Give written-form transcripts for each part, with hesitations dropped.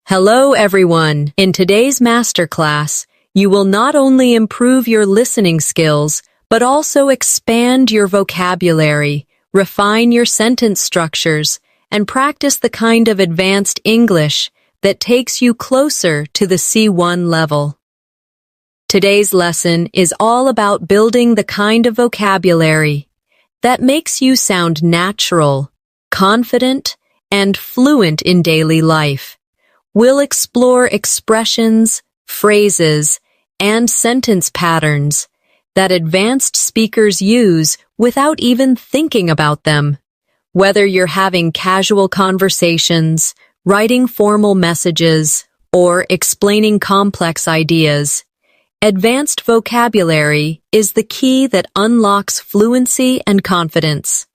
Hello everyone! In today's masterclass, you will not only improve your listening skills, but also expand your vocabulary, refine your sentence structures, and practice the kind of advanced English that takes you closer to the C1 level. Today's lesson is all about building the kind of vocabulary that makes you sound natural, confident, and fluent in daily life. We'll explore expressions, phrases, and sentence patterns that advanced speakers use without even thinking about them. Whether you're having casual conversations, writing formal messages, or explaining complex ideas, advanced vocabulary is the key that unlocks fluency and confidence.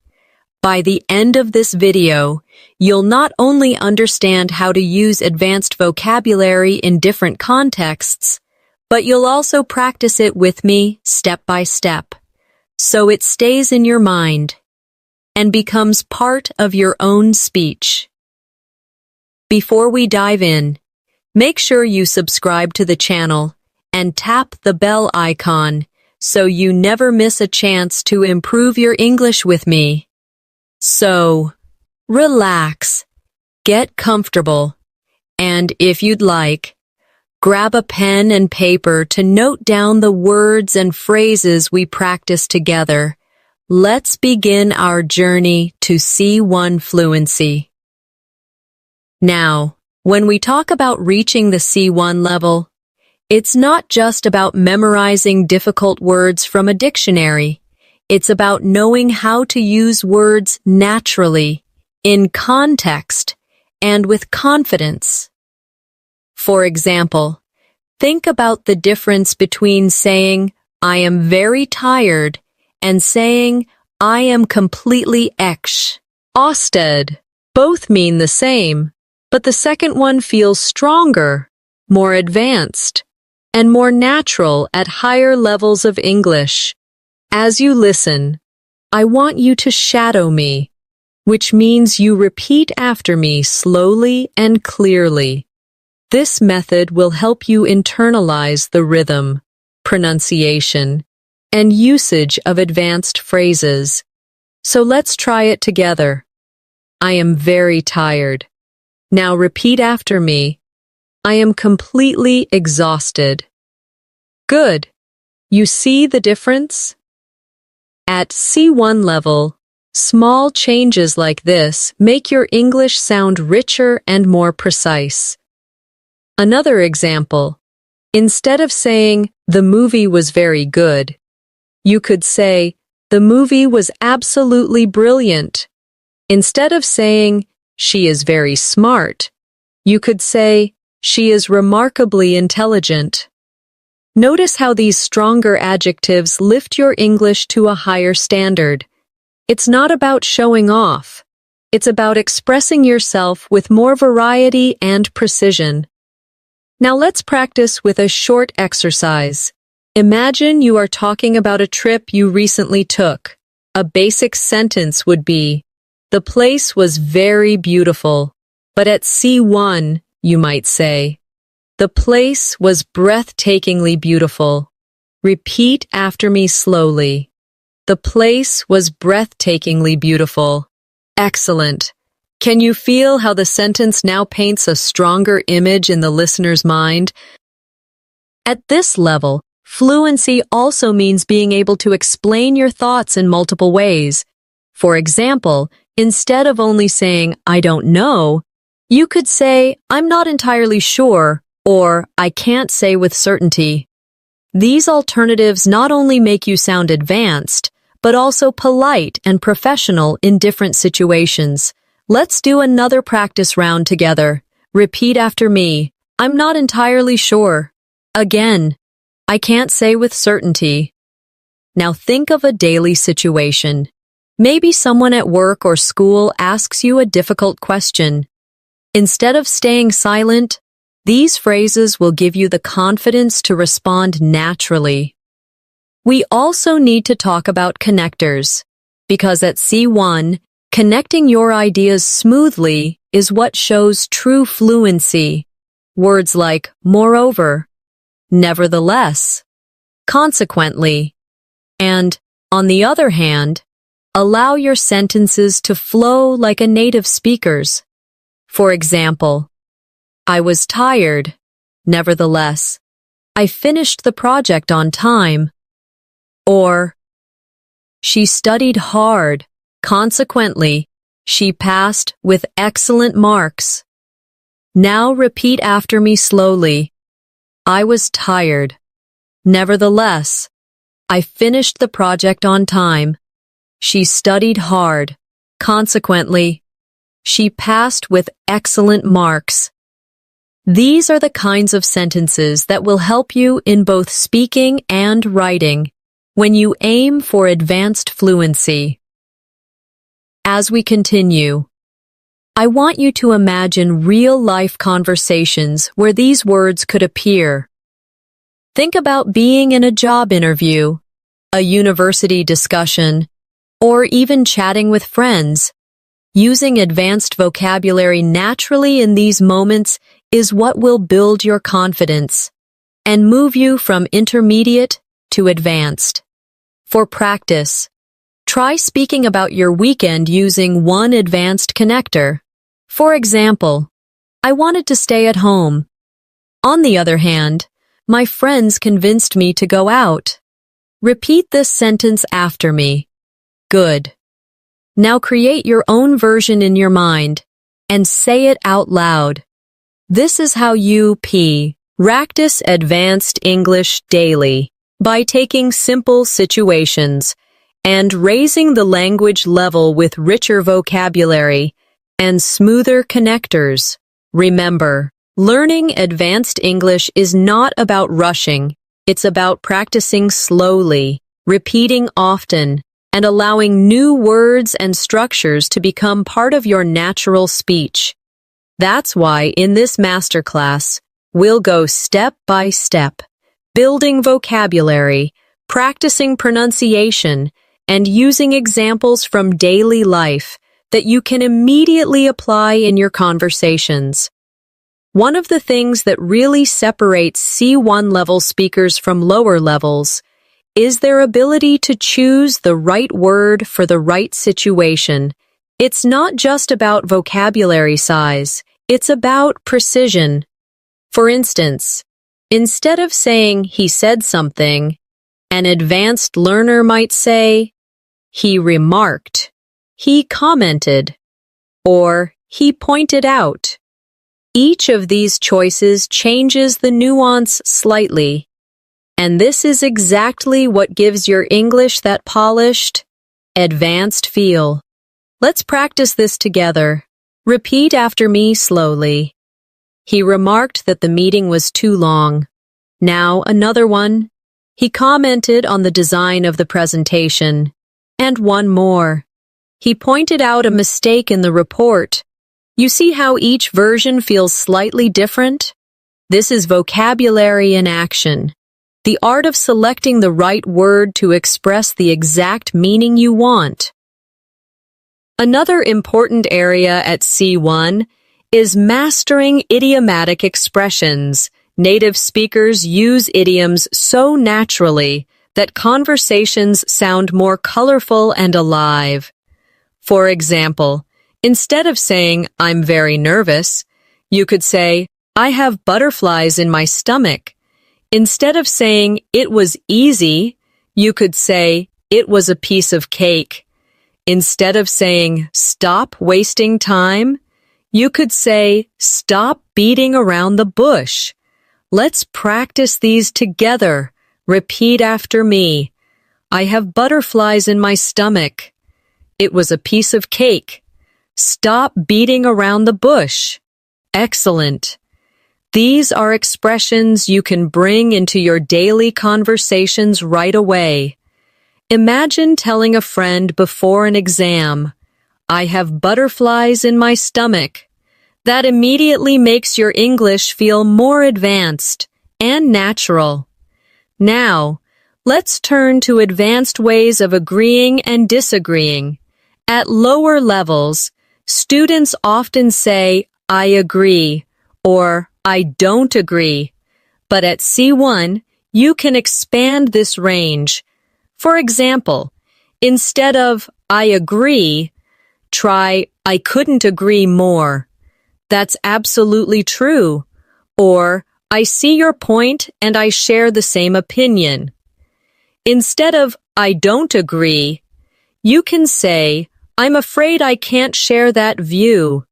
By the end of this video, you'll not only understand how to use advanced vocabulary in different contexts, but you'll also practice it with me step by step, so it stays in your mind and becomes part of your own speech. Before we dive in, make sure you subscribe to the channel and tap the bell icon so you never miss a chance to improve your English with me. So, relax, get comfortable, and if you'd like, grab a pen and paper to note down the words and phrases we practice together. Let's begin our journey to C1 fluency. Now, when we talk about reaching the C1 level, it's not just about memorizing difficult words from a dictionary. It's about knowing how to use words naturally, in context, and with confidence. For example, think about the difference between saying, "I am very tired," and saying, "I am completely exhausted." Both mean the same, but the second one feels stronger, more advanced, and more natural at higher levels of English. As you listen, I want you to shadow me, which means you repeat after me slowly and clearly. This method will help you internalize the rhythm, pronunciation, and usage of advanced phrases. So let's try it together. I am very tired. Now repeat after me. I am completely exhausted. Good. You see the difference? At C1 level, small changes like this make your English sound richer and more precise. Another example, instead of saying, "The movie was very good," you could say, "The movie was absolutely brilliant." Instead of saying, "She is very smart," you could say, "She is remarkably intelligent." Notice how these stronger adjectives lift your English to a higher standard. It's not about showing off. It's about expressing yourself with more variety and precision. Now let's practice with a short exercise. Imagine you are talking about a trip you recently took. A basic sentence would be, "The place was very beautiful." But at C1, you might say, "The place was breathtakingly beautiful." Repeat after me slowly. The place was breathtakingly beautiful. Excellent. Can you feel how the sentence now paints a stronger image in the listener's mind? At this level, fluency also means being able to explain your thoughts in multiple ways. For example, instead of only saying, "I don't know," you could say, "I'm not entirely sure," or "I can't say with certainty." These alternatives not only make you sound advanced, but also polite and professional in different situations. Let's do another practice round together. Repeat after me. I'm not entirely sure. Again, I can't say with certainty. Now think of a daily situation. Maybe someone at work or school asks you a difficult question. Instead of staying silent, these phrases will give you the confidence to respond naturally. We also need to talk about connectors, because at C1, connecting your ideas smoothly is what shows true fluency. words like moreover, nevertheless, consequently, and, on the other hand, allow your sentences to flow like a native speaker's. For example, I was tired, nevertheless, I finished the project on time. Or, she studied hard, consequently, she passed with excellent marks. Now repeat after me slowly. I was tired. Nevertheless, I finished the project on time. She studied hard. Consequently, she passed with excellent marks. These are the kinds of sentences that will help you in both speaking and writing when you aim for advanced fluency. As we continue, I want you to imagine real-life conversations where these words could appear. Think about being in a job interview, a university discussion, or even chatting with friends. Using advanced vocabulary naturally in these moments is what will build your confidence and move you from intermediate to advanced. For practice, try speaking about your weekend using one advanced connector. For example, I wanted to stay at home. On the other hand, my friends convinced me to go out. Repeat this sentence after me. Good. Now create your own version in your mind and say it out loud. This is how you practice advanced English daily by taking simple situations and raising the language level with richer vocabulary and smoother connectors. Remember, learning advanced English is not about rushing. It's about practicing slowly, repeating often, and allowing new words and structures to become part of your natural speech. That's why in this masterclass, we'll go step by step, building vocabulary, practicing pronunciation, and using examples from daily life that you can immediately apply in your conversations. One of the things that really separates C1 level speakers from lower levels is their ability to choose the right word for the right situation. It's not just about vocabulary size, it's about precision. For instance, instead of saying he said something, an advanced learner might say, he remarked, he commented, or he pointed out. Each of these choices changes the nuance slightly, and this is exactly what gives your English that polished, advanced feel. Let's practice this together. Repeat after me slowly. He remarked that the meeting was too long. Now another one. He commented on the design of the presentation. And one more. He pointed out a mistake in the report. You see how each version feels slightly different? This is vocabulary in action. The art of selecting the right word to express the exact meaning you want. Another important area at C1 is mastering idiomatic expressions. Native speakers use idioms so naturally that conversations sound more colorful and alive. For example, instead of saying, I'm very nervous, you could say, I have butterflies in my stomach. Instead of saying, it was easy, you could say, it was a piece of cake. Instead of saying, stop wasting time, you could say, stop beating around the bush. Let's practice these together. Repeat after me. I have butterflies in my stomach. It was a piece of cake. Stop beating around the bush. Excellent. These are expressions you can bring into your daily conversations right away. Imagine telling a friend before an exam, I have butterflies in my stomach. That immediately makes your English feel more advanced and natural. Now, let's turn to advanced ways of agreeing and disagreeing. At lower levels, students often say, I agree, or I don't agree. But at C1, you can expand this range. For example, instead of I agree, try I couldn't agree more. That's absolutely true. Or I see your point and I share the same opinion. Instead of I don't agree, you can say I'm afraid I can't share that view.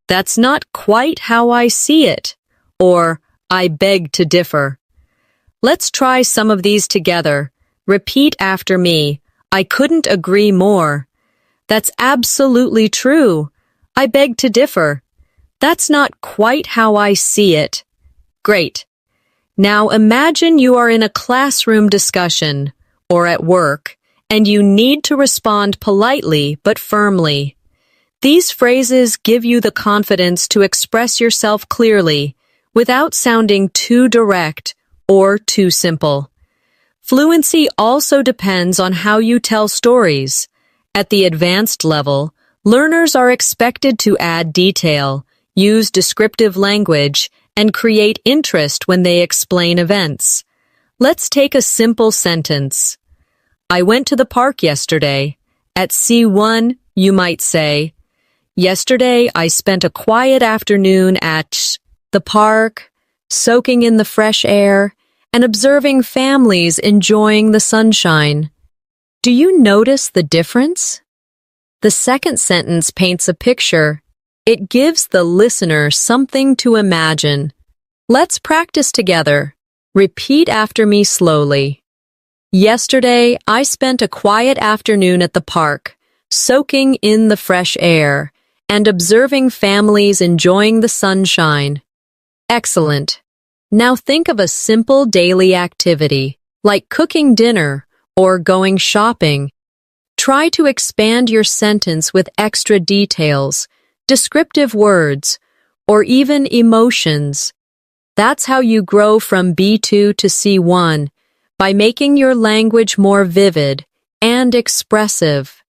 That's not quite how I see it. Or I beg to differ. Let's try some of these together. Repeat after me. I couldn't agree more. That's absolutely true. I beg to differ. That's not quite how I see it. Great. Now imagine you are in a classroom discussion or at work, and you need to respond politely but firmly. These phrases give you the confidence to express yourself clearly without sounding too direct or too simple. Fluency also depends on how you tell stories. At the advanced level, learners are expected to add detail, use descriptive language, and create interest when they explain events. Let's take a simple sentence. I went to the park yesterday. At C1, you might say, yesterday I spent a quiet afternoon at the park, soaking in the fresh air, and observing families enjoying the sunshine. Do you notice the difference? The second sentence paints a picture. It gives the listener something to imagine. Let's practice together. Repeat after me slowly. Yesterday, I spent a quiet afternoon at the park, soaking in the fresh air, and observing families enjoying the sunshine. Excellent. Now think of a simple daily activity, like cooking dinner or going shopping. Try to expand your sentence with extra details, descriptive words, or even emotions. That's how you grow from B2 to C1, by making your language more vivid and expressive.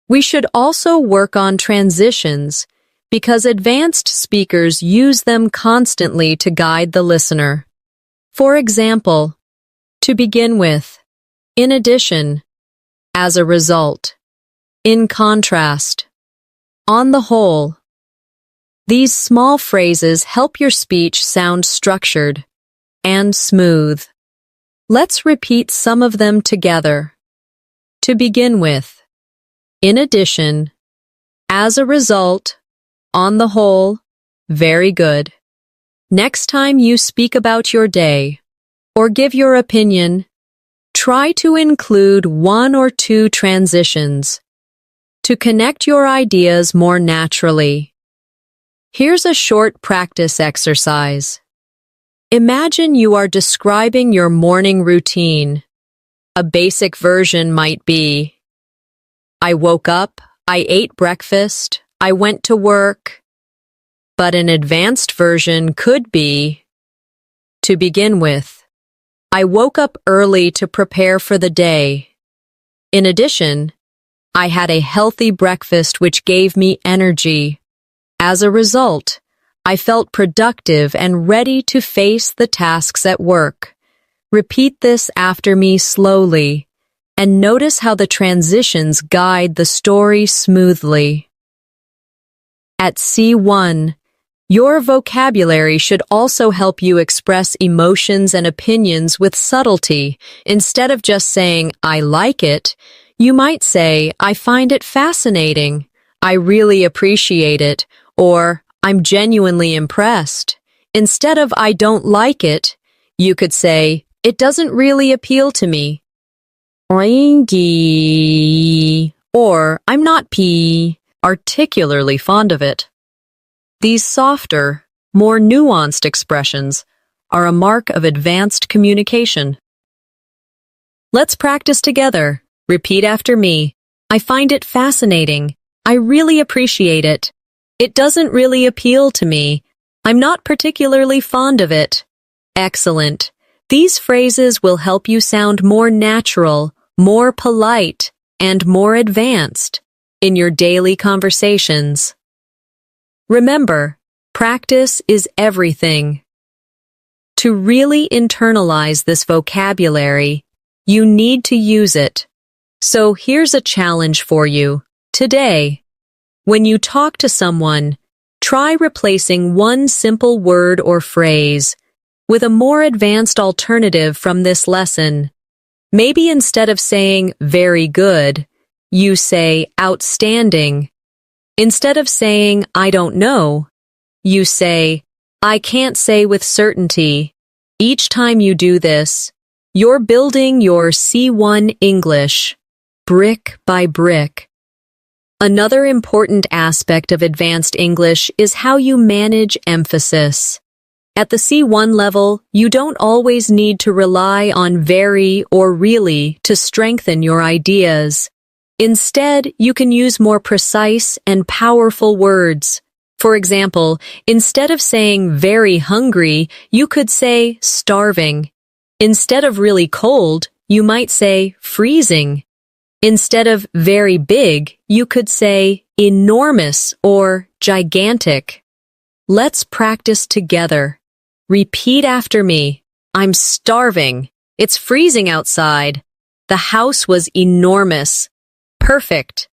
We should also work on transitions, because advanced speakers use them constantly to guide the listener. For example, to begin with, in addition, as a result, in contrast, on the whole. These small phrases help your speech sound structured and smooth. Let's repeat some of them together. To begin with, in addition, as a result, on the whole, very good. Next time you speak about your day or give your opinion, try to include one or two transitions to connect your ideas more naturally. Here's a short practice exercise. Imagine you are describing your morning routine. A basic version might be, I woke up, I ate breakfast, I went to work. But an advanced version could be, to begin with, I woke up early to prepare for the day. In addition, I had a healthy breakfast which gave me energy. As a result, I felt productive and ready to face the tasks at work. Repeat this after me slowly, and notice how the transitions guide the story smoothly. At C1, your vocabulary should also help you express emotions and opinions with subtlety. Instead of just saying, I like it, you might say, I find it fascinating, I really appreciate it, or I'm genuinely impressed. Instead of I don't like it, you could say, it doesn't really appeal to me. Or I'm not particularly fond of it. These softer, more nuanced expressions are a mark of advanced communication. Let's practice together. Repeat after me. I find it fascinating. I really appreciate it. It doesn't really appeal to me. I'm not particularly fond of it. Excellent. These phrases will help you sound more natural, more polite, and more advanced in your daily conversations. Remember, Practice is everything. To really internalize this vocabulary, you need to use it. So here's a challenge for you. Today, when you talk to someone, try replacing one simple word or phrase with a more advanced alternative from this lesson. Maybe instead of saying very good, you say outstanding. Instead of saying I don't know, you say I can't say with certainty. Each time you do this, you're building your C1 English, brick by brick. Another important aspect of advanced English is how you manage emphasis. At the C1 level, you don't always need to rely on very or really to strengthen your ideas. Instead, you can use more precise and powerful words. For example, instead of saying very hungry, you could say starving. Instead of really cold, you might say freezing. Instead of very big, you could say enormous or gigantic. Let's practice together. Repeat after me. I'm starving. It's freezing outside. The house was enormous. Perfect.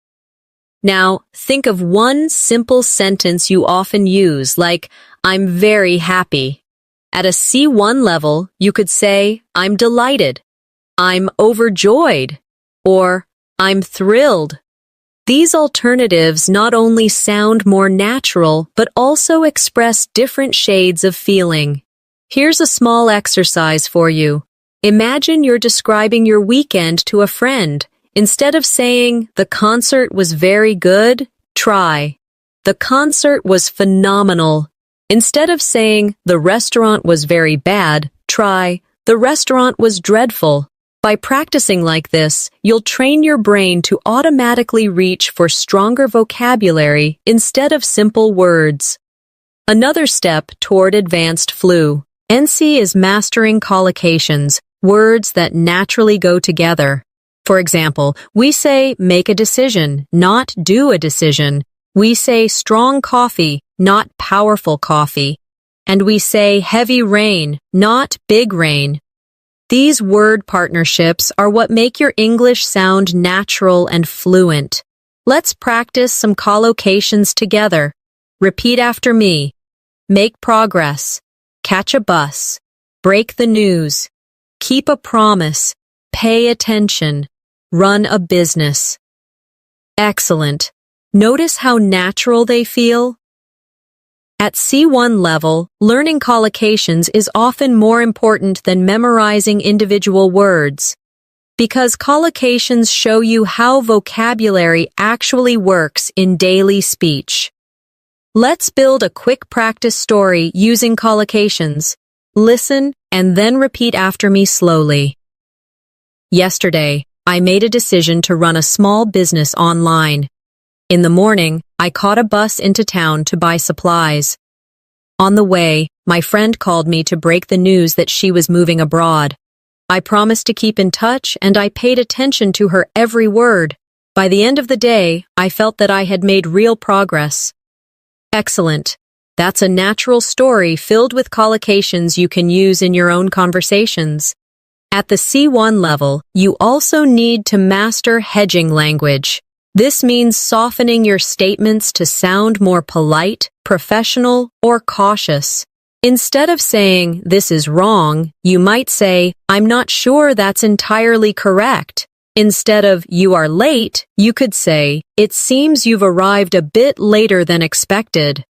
Now, think of one simple sentence you often use, like, I'm very happy. At a C1 level, you could say, I'm delighted, I'm overjoyed, or I'm thrilled. These alternatives not only sound more natural, but also express different shades of feeling. Here's a small exercise for you. Imagine you're describing your weekend to a friend. Instead of saying, the concert was very good, try, the concert was phenomenal. Instead of saying, the restaurant was very bad, try, the restaurant was dreadful. By practicing like this, you'll train your brain to automatically reach for stronger vocabulary instead of simple words. Another step toward advanced fluency is mastering collocations, words that naturally go together. For example, we say make a decision, not do a decision. We say strong coffee, not powerful coffee. And we say heavy rain, not big rain. These word partnerships are what make your English sound natural and fluent. Let's practice some collocations together. Repeat after me. Make progress. Catch a bus. Break the news. Keep a promise. Pay attention. Run a business. Excellent. Notice how natural they feel? At C1 level, learning collocations is often more important than memorizing individual words, because collocations show you how vocabulary actually works in daily speech. Let's build a quick practice story using collocations. Listen and then repeat after me slowly. Yesterday, I made a decision to run a small business online. In the morning, I caught a bus into town to buy supplies. On the way, my friend called me to break the news that she was moving abroad. I promised to keep in touch, and I paid attention to her every word. By the end of the day, I felt that I had made real progress. Excellent. That's a natural story filled with collocations you can use in your own conversations. At the C1 level, you also need to master hedging language. This means softening your statements to sound more polite, professional, or cautious. Instead of saying, this is wrong, you might say, I'm not sure that's entirely correct. Instead of, you are late, you could say, it seems you've arrived a bit later than expected.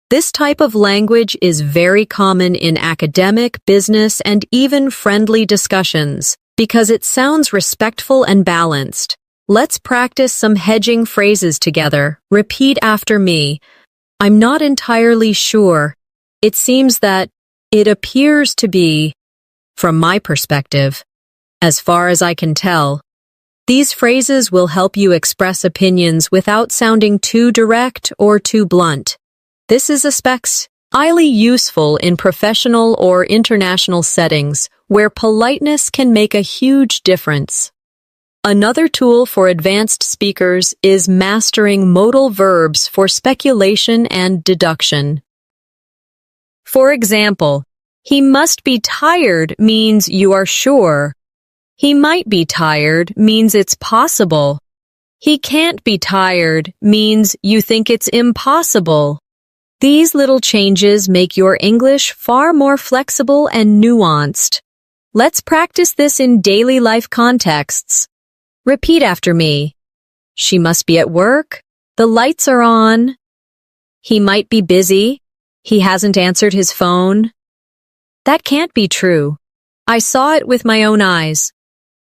This type of language is very common in academic, business, and even friendly discussions, because it sounds respectful and balanced. Let's practice some hedging phrases together. Repeat after me. I'm not entirely sure. It seems that it appears to be, from my perspective, as far as I can tell. These phrases will help you express opinions without sounding too direct or too blunt. This is especially useful in professional or international settings where politeness can make a huge difference. Another tool for advanced speakers is mastering modal verbs for speculation and deduction. For example, he must be tired means you are sure. He might be tired means it's possible. He can't be tired means you think it's impossible. These little changes make your English far more flexible and nuanced. Let's practice this in daily life contexts. Repeat after me. She must be at work. The lights are on. He might be busy. He hasn't answered his phone. That can't be true. I saw it with my own eyes.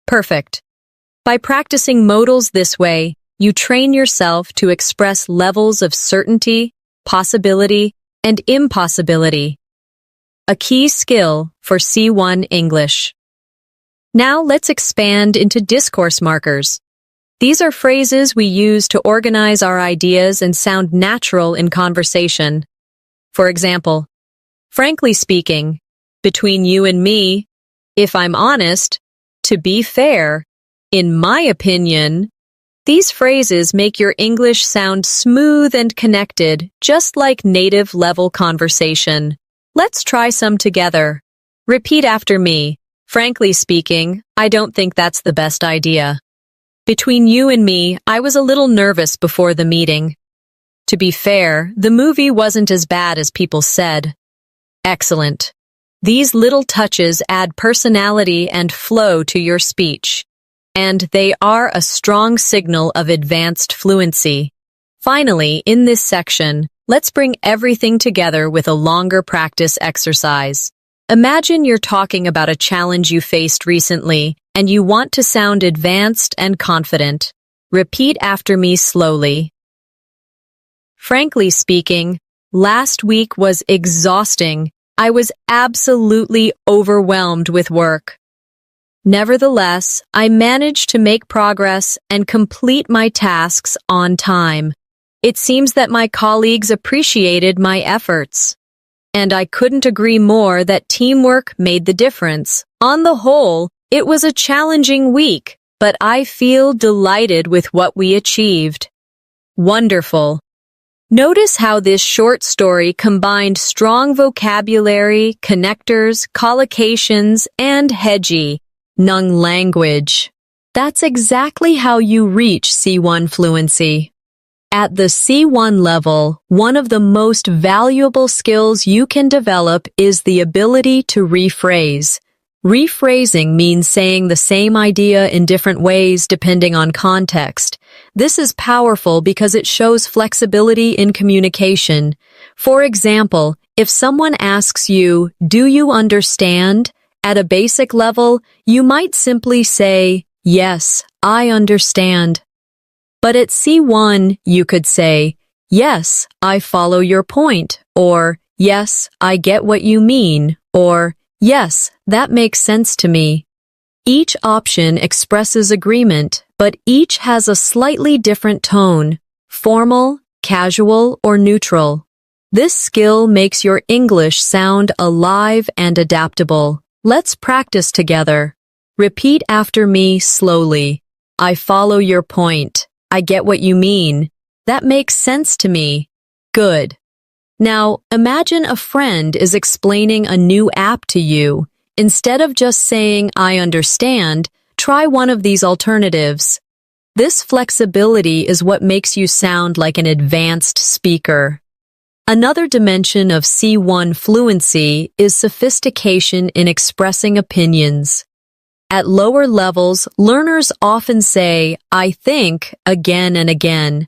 Perfect. By practicing modals this way, you train yourself to express levels of certainty, possibility, and impossibility. A key skill for C1 English. Now let's expand into discourse markers. These are phrases we use to organize our ideas and sound natural in conversation. For example, frankly speaking, between you and me, if I'm honest, to be fair, in my opinion. These phrases make your English sound smooth and connected, just like native-level conversation. Let's try some together. Repeat after me. Frankly speaking, I don't think that's the best idea. Between you and me, I was a little nervous before the meeting. To be fair, the movie wasn't as bad as people said. Excellent. These little touches add personality and flow to your speech, and they are a strong signal of advanced fluency. Finally, in this section, let's bring everything together with a longer practice exercise. Imagine you're talking about a challenge you faced recently, and you want to sound advanced and confident. Repeat after me slowly. Frankly speaking, last week was exhausting. I was absolutely overwhelmed with work. Nevertheless, I managed to make progress and complete my tasks on time. It seems that my colleagues appreciated my efforts. And I couldn't agree more that teamwork made the difference. On the whole, it was a challenging week, but I feel delighted with what we achieved. Wonderful. Notice how this short story combined strong vocabulary, connectors, collocations, and hedgy, Nung language. That's exactly how you reach C1 fluency. At the C1 level, one of the most valuable skills you can develop is the ability to rephrase. Rephrasing means saying the same idea in different ways depending on context. This is powerful because it shows flexibility in communication. For example, if someone asks you, "Do you understand?" At a basic level, you might simply say, "Yes, I understand." But at C1, you could say, "Yes, I follow your point," or "Yes, I get what you mean," or "Yes, that makes sense to me." Each option expresses agreement, but each has a slightly different tone, formal, casual, or neutral. This skill makes your English sound alive and adaptable. Let's practice together. Repeat after me slowly. I follow your point. I get what you mean. That makes sense to me. Good. Now, imagine a friend is explaining a new app to you. Instead of just saying, "I understand," try one of these alternatives. This flexibility is what makes you sound like an advanced speaker. Another dimension of C1 fluency is sophistication in expressing opinions. At lower levels, learners often say, "I think," again and again.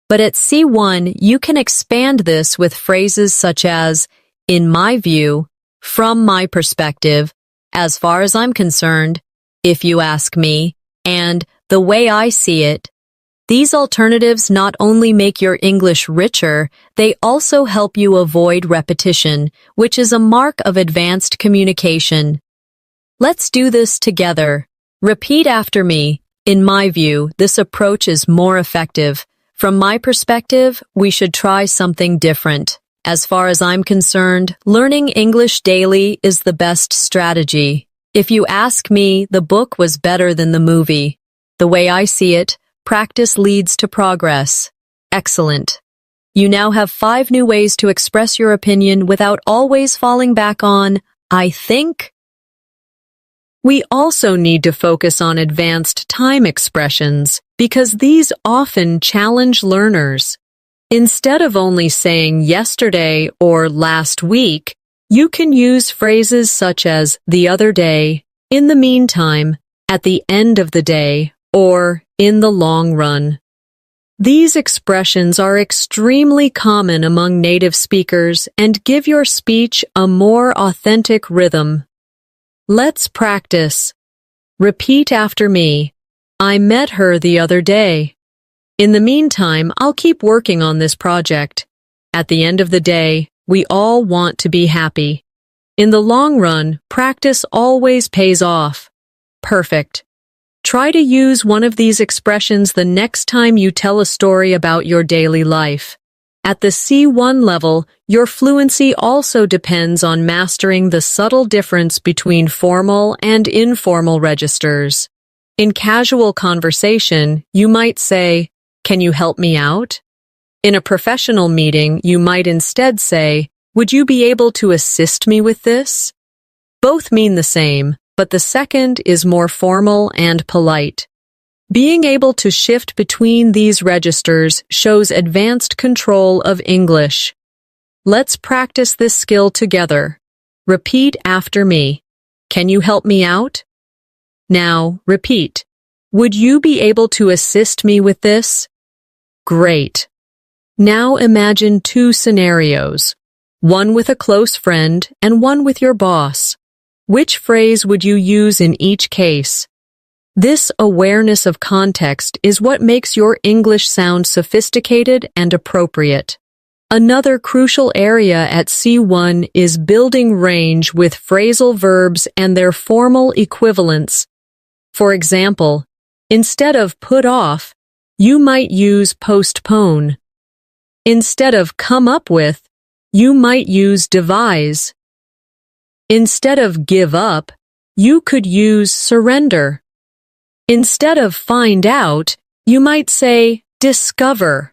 But at C1, you can expand this with phrases such as, "In my view," "From my perspective," "As far as I'm concerned," "If you ask me," and "The way I see it." These alternatives not only make your English richer, they also help you avoid repetition, which is a mark of advanced communication. Let's do this together. Repeat after me. In my view, this approach is more effective. From my perspective, we should try something different. As far as I'm concerned, learning English daily is the best strategy. If you ask me, the book was better than the movie. The way I see it, practice leads to progress. Excellent. You now have 5 new ways to express your opinion without always falling back on, I think. We also need to focus on advanced time expressions because these often challenge learners. Instead of only saying yesterday or last week, you can use phrases such as the other day, in the meantime, at the end of the day, or in the long run. These expressions are extremely common among native speakers and give your speech a more authentic rhythm. Let's practice. Repeat after me. I met her the other day. In the meantime, I'll keep working on this project. At the end of the day, we all want to be happy. In the long run, practice always pays off. Perfect. Try to use one of these expressions the next time you tell a story about your daily life. At the C1 level, your fluency also depends on mastering the subtle difference between formal and informal registers. In casual conversation, you might say, "Can you help me out?" In a professional meeting, you might instead say, "Would you be able to assist me with this?" Both mean the same, but the second is more formal and polite. Being able to shift between these registers shows advanced control of English. Let's practice this skill together. Repeat after me. Can you help me out? Now, repeat. Would you be able to assist me with this? Great. Now imagine 2 scenarios, one with a close friend and one with your boss. Which phrase would you use in each case? This awareness of context is what makes your English sound sophisticated and appropriate. Another crucial area at C1 is building range with phrasal verbs and their formal equivalents. For example, instead of put off, you might use postpone. Instead of come up with, you might use devise. Instead of give up, you could use surrender. Instead of find out, you might say discover.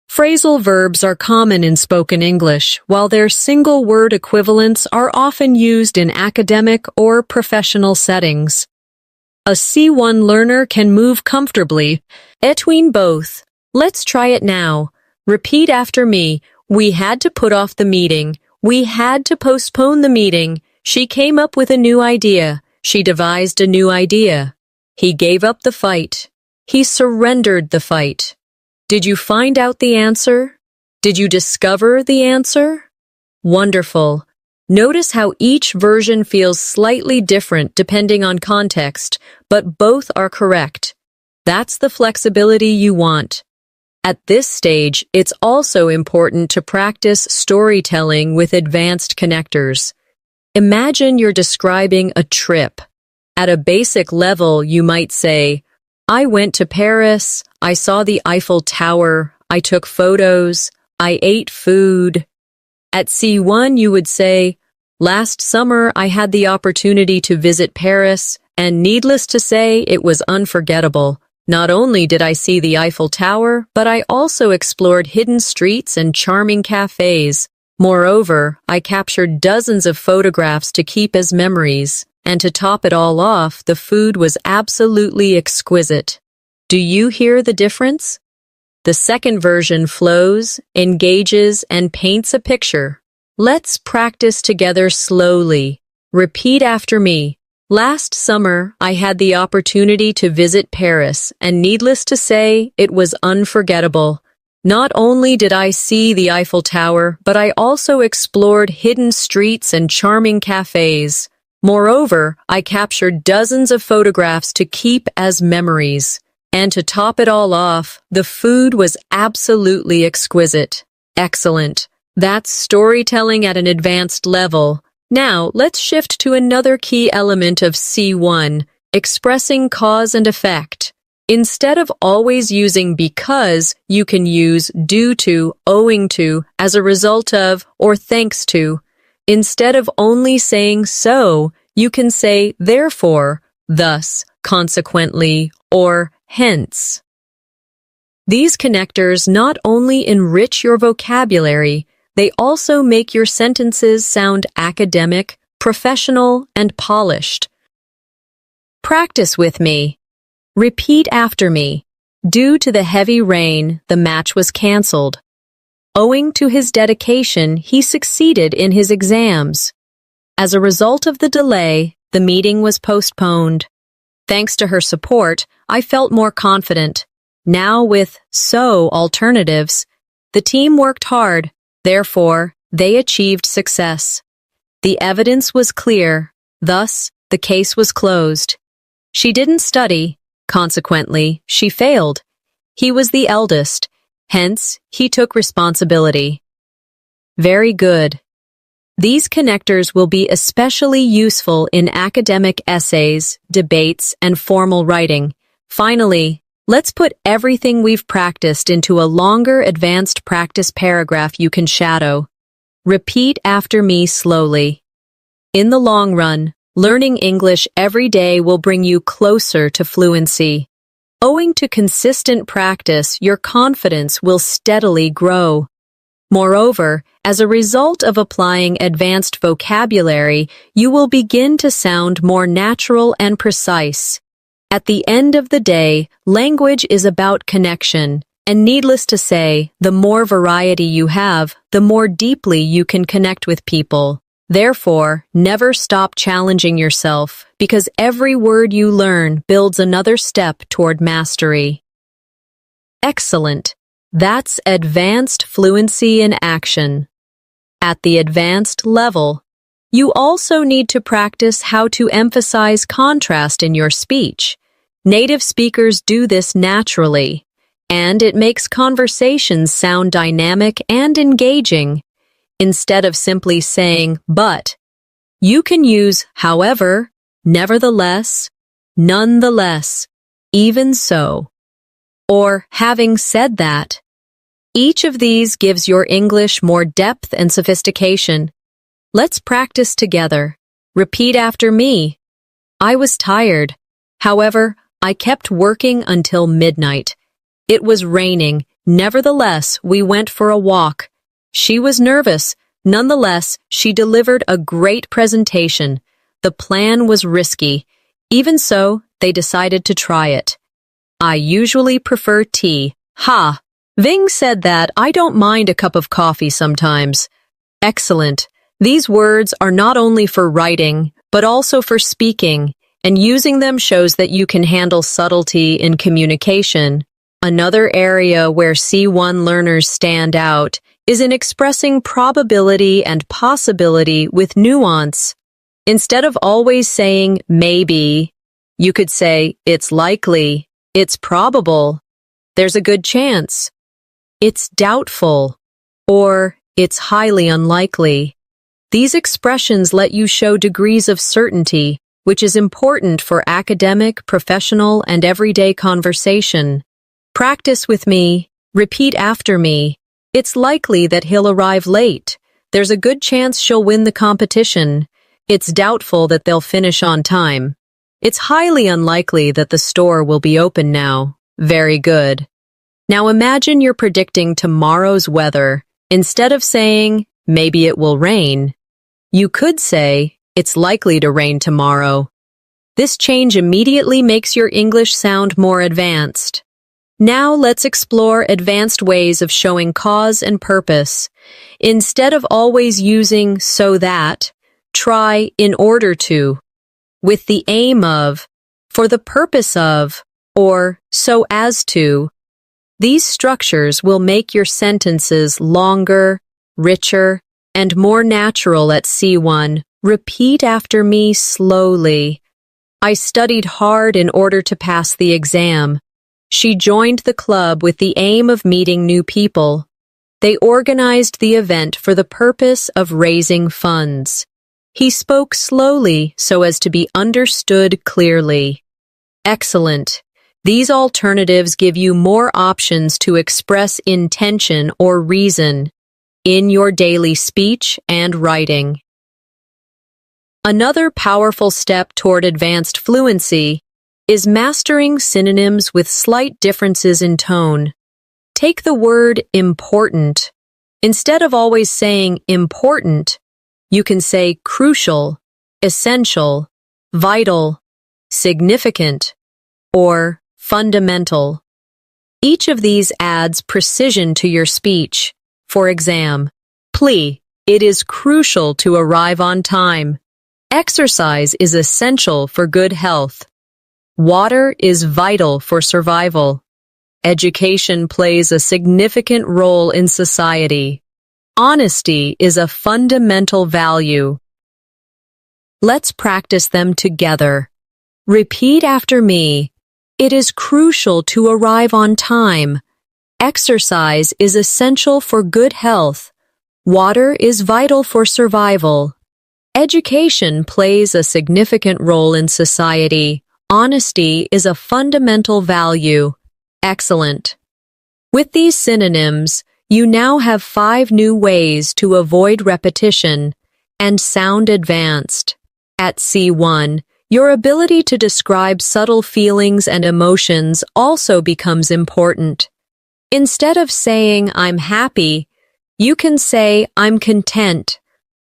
Phrasal verbs are common in spoken English, while their single-word equivalents are often used in academic or professional settings. A C1 learner can move comfortably between both. Let's try it now. Repeat after me. We had to put off the meeting. We had to postpone the meeting. She came up with a new idea. She devised a new idea. He gave up the fight. He surrendered the fight. Did you find out the answer? Did you discover the answer? Wonderful. Notice how each version feels slightly different depending on context, but both are correct. That's the flexibility you want. At this stage, it's also important to practice storytelling with advanced connectors. Imagine you're describing a trip. At a basic level, you might say, I went to Paris, I saw the Eiffel Tower, I took photos, I ate food. At C1, you would say, last summer I had the opportunity to visit Paris, and needless to say, it was unforgettable. Not only did I see the Eiffel Tower, but I also explored hidden streets and charming cafes. Moreover, I captured dozens of photographs to keep as memories. And to top it all off, the food was absolutely exquisite. Do you hear the difference? The second version flows, engages, and paints a picture. Let's practice together slowly. Repeat after me. Last summer, I had the opportunity to visit Paris, and needless to say, it was unforgettable. Not only did I see the Eiffel Tower, but I also explored hidden streets and charming cafes. Moreover, I captured dozens of photographs to keep as memories. And to top it all off, the food was absolutely exquisite. Excellent. That's storytelling at an advanced level. Now, let's shift to another key element of C1, expressing cause and effect. Instead of always using because, you can use due to, owing to, as a result of, or thanks to. Instead of only saying so, you can say therefore, thus, consequently, or hence. These connectors not only enrich your vocabulary, they also make your sentences sound academic, professional, and polished. Practice with me. Repeat after me. Due to the heavy rain, the match was canceled. Owing to his dedication, he succeeded in his exams. As a result of the delay, the meeting was postponed. Thanks to her support, I felt more confident. Now with so alternatives, the team worked hard, therefore, they achieved success. The evidence was clear, thus, the case was closed. She didn't study, consequently, she failed. He was the eldest, hence, he took responsibility. Very good. These connectors will be especially useful in academic essays, debates, and formal writing. Finally, let's put everything we've practiced into a longer advanced practice paragraph you can shadow. Repeat after me slowly. In the long run, learning English every day will bring you closer to fluency. Owing to consistent practice, your confidence will steadily grow. Moreover, as a result of applying advanced vocabulary, you will begin to sound more natural and precise. At the end of the day, language is about connection, and needless to say, the more variety you have, the more deeply you can connect with people. Therefore, never stop challenging yourself, because every word you learn builds another step toward mastery. Excellent. That's advanced fluency in action. At the advanced level, you also need to practice how to emphasize contrast in your speech. Native speakers do this naturally, and it makes conversations sound dynamic and engaging. Instead of simply saying, but, you can use however, nevertheless, nonetheless, even so, or having said that. Each of these gives your English more depth and sophistication. Let's practice together. Repeat after me. I was tired. However, I kept working until midnight. It was raining. Nevertheless, we went for a walk. She was nervous. Nonetheless, she delivered a great presentation. The plan was risky. Even so, they decided to try it. I usually prefer tea. Ha! Ving said that I don't mind a cup of coffee sometimes. Excellent. These words are not only for writing, but also for speaking, and using them shows that you can handle subtlety in communication. Another area where C1 learners stand out is in expressing probability and possibility with nuance. Instead of always saying maybe, you could say it's likely, it's probable, there's a good chance, it's doubtful, or it's highly unlikely. These expressions let you show degrees of certainty, which is important for academic, professional, and everyday conversation. Practice with me. Repeat after me. It's likely that he'll arrive late. There's a good chance she'll win the competition. It's doubtful that they'll finish on time. It's highly unlikely that the store will be open now. Very good. Now imagine you're predicting tomorrow's weather. Instead of saying, maybe it will rain, you could say, it's likely to rain tomorrow. This change immediately makes your English sound more advanced. Now let's explore advanced ways of showing cause and purpose. Instead of always using so that, try in order to, with the aim of, for the purpose of, or so as to. These structures will make your sentences longer, richer, and more natural at C1. Repeat after me slowly. I studied hard in order to pass the exam. She joined the club with the aim of meeting new people. They organized the event for the purpose of raising funds. He spoke slowly so as to be understood clearly. Excellent. These alternatives give you more options to express intention or reason in your daily speech and writing. Another powerful step toward advanced fluency is mastering synonyms with slight differences in tone. Take the word important. Instead of always saying important, you can say crucial, essential, vital, significant, or fundamental. Each of these adds precision to your speech. For example, it is crucial to arrive on time. Exercise is essential for good health. Water is vital for survival. Education plays a significant role in society. Honesty is a fundamental value. Let's practice them together. Repeat after me. It is crucial to arrive on time. Exercise is essential for good health. Water is vital for survival. Education plays a significant role in society. Honesty is a fundamental value. Excellent. With these synonyms, you now have 5 new ways to avoid repetition and sound advanced. At C1, your ability to describe subtle feelings and emotions also becomes important. Instead of saying, "I'm happy," you can say, "I'm content,"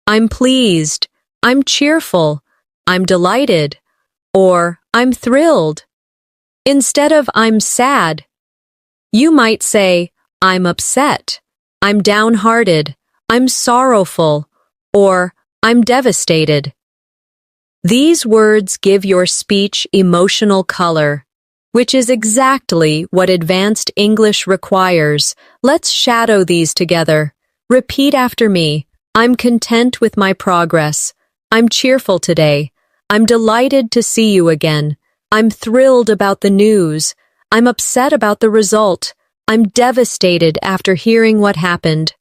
"I'm pleased," "I'm cheerful," "I'm delighted," or "I'm thrilled." Instead of "I'm sad," you might say, "I'm upset," "I'm downhearted," "I'm sorrowful," or "I'm devastated." These words give your speech emotional color, which is exactly what advanced English requires. Let's shadow these together. Repeat after me. I'm content with my progress. I'm cheerful today. I'm delighted to see you again. I'm thrilled about the news. I'm upset about the result. I'm devastated after hearing what happened.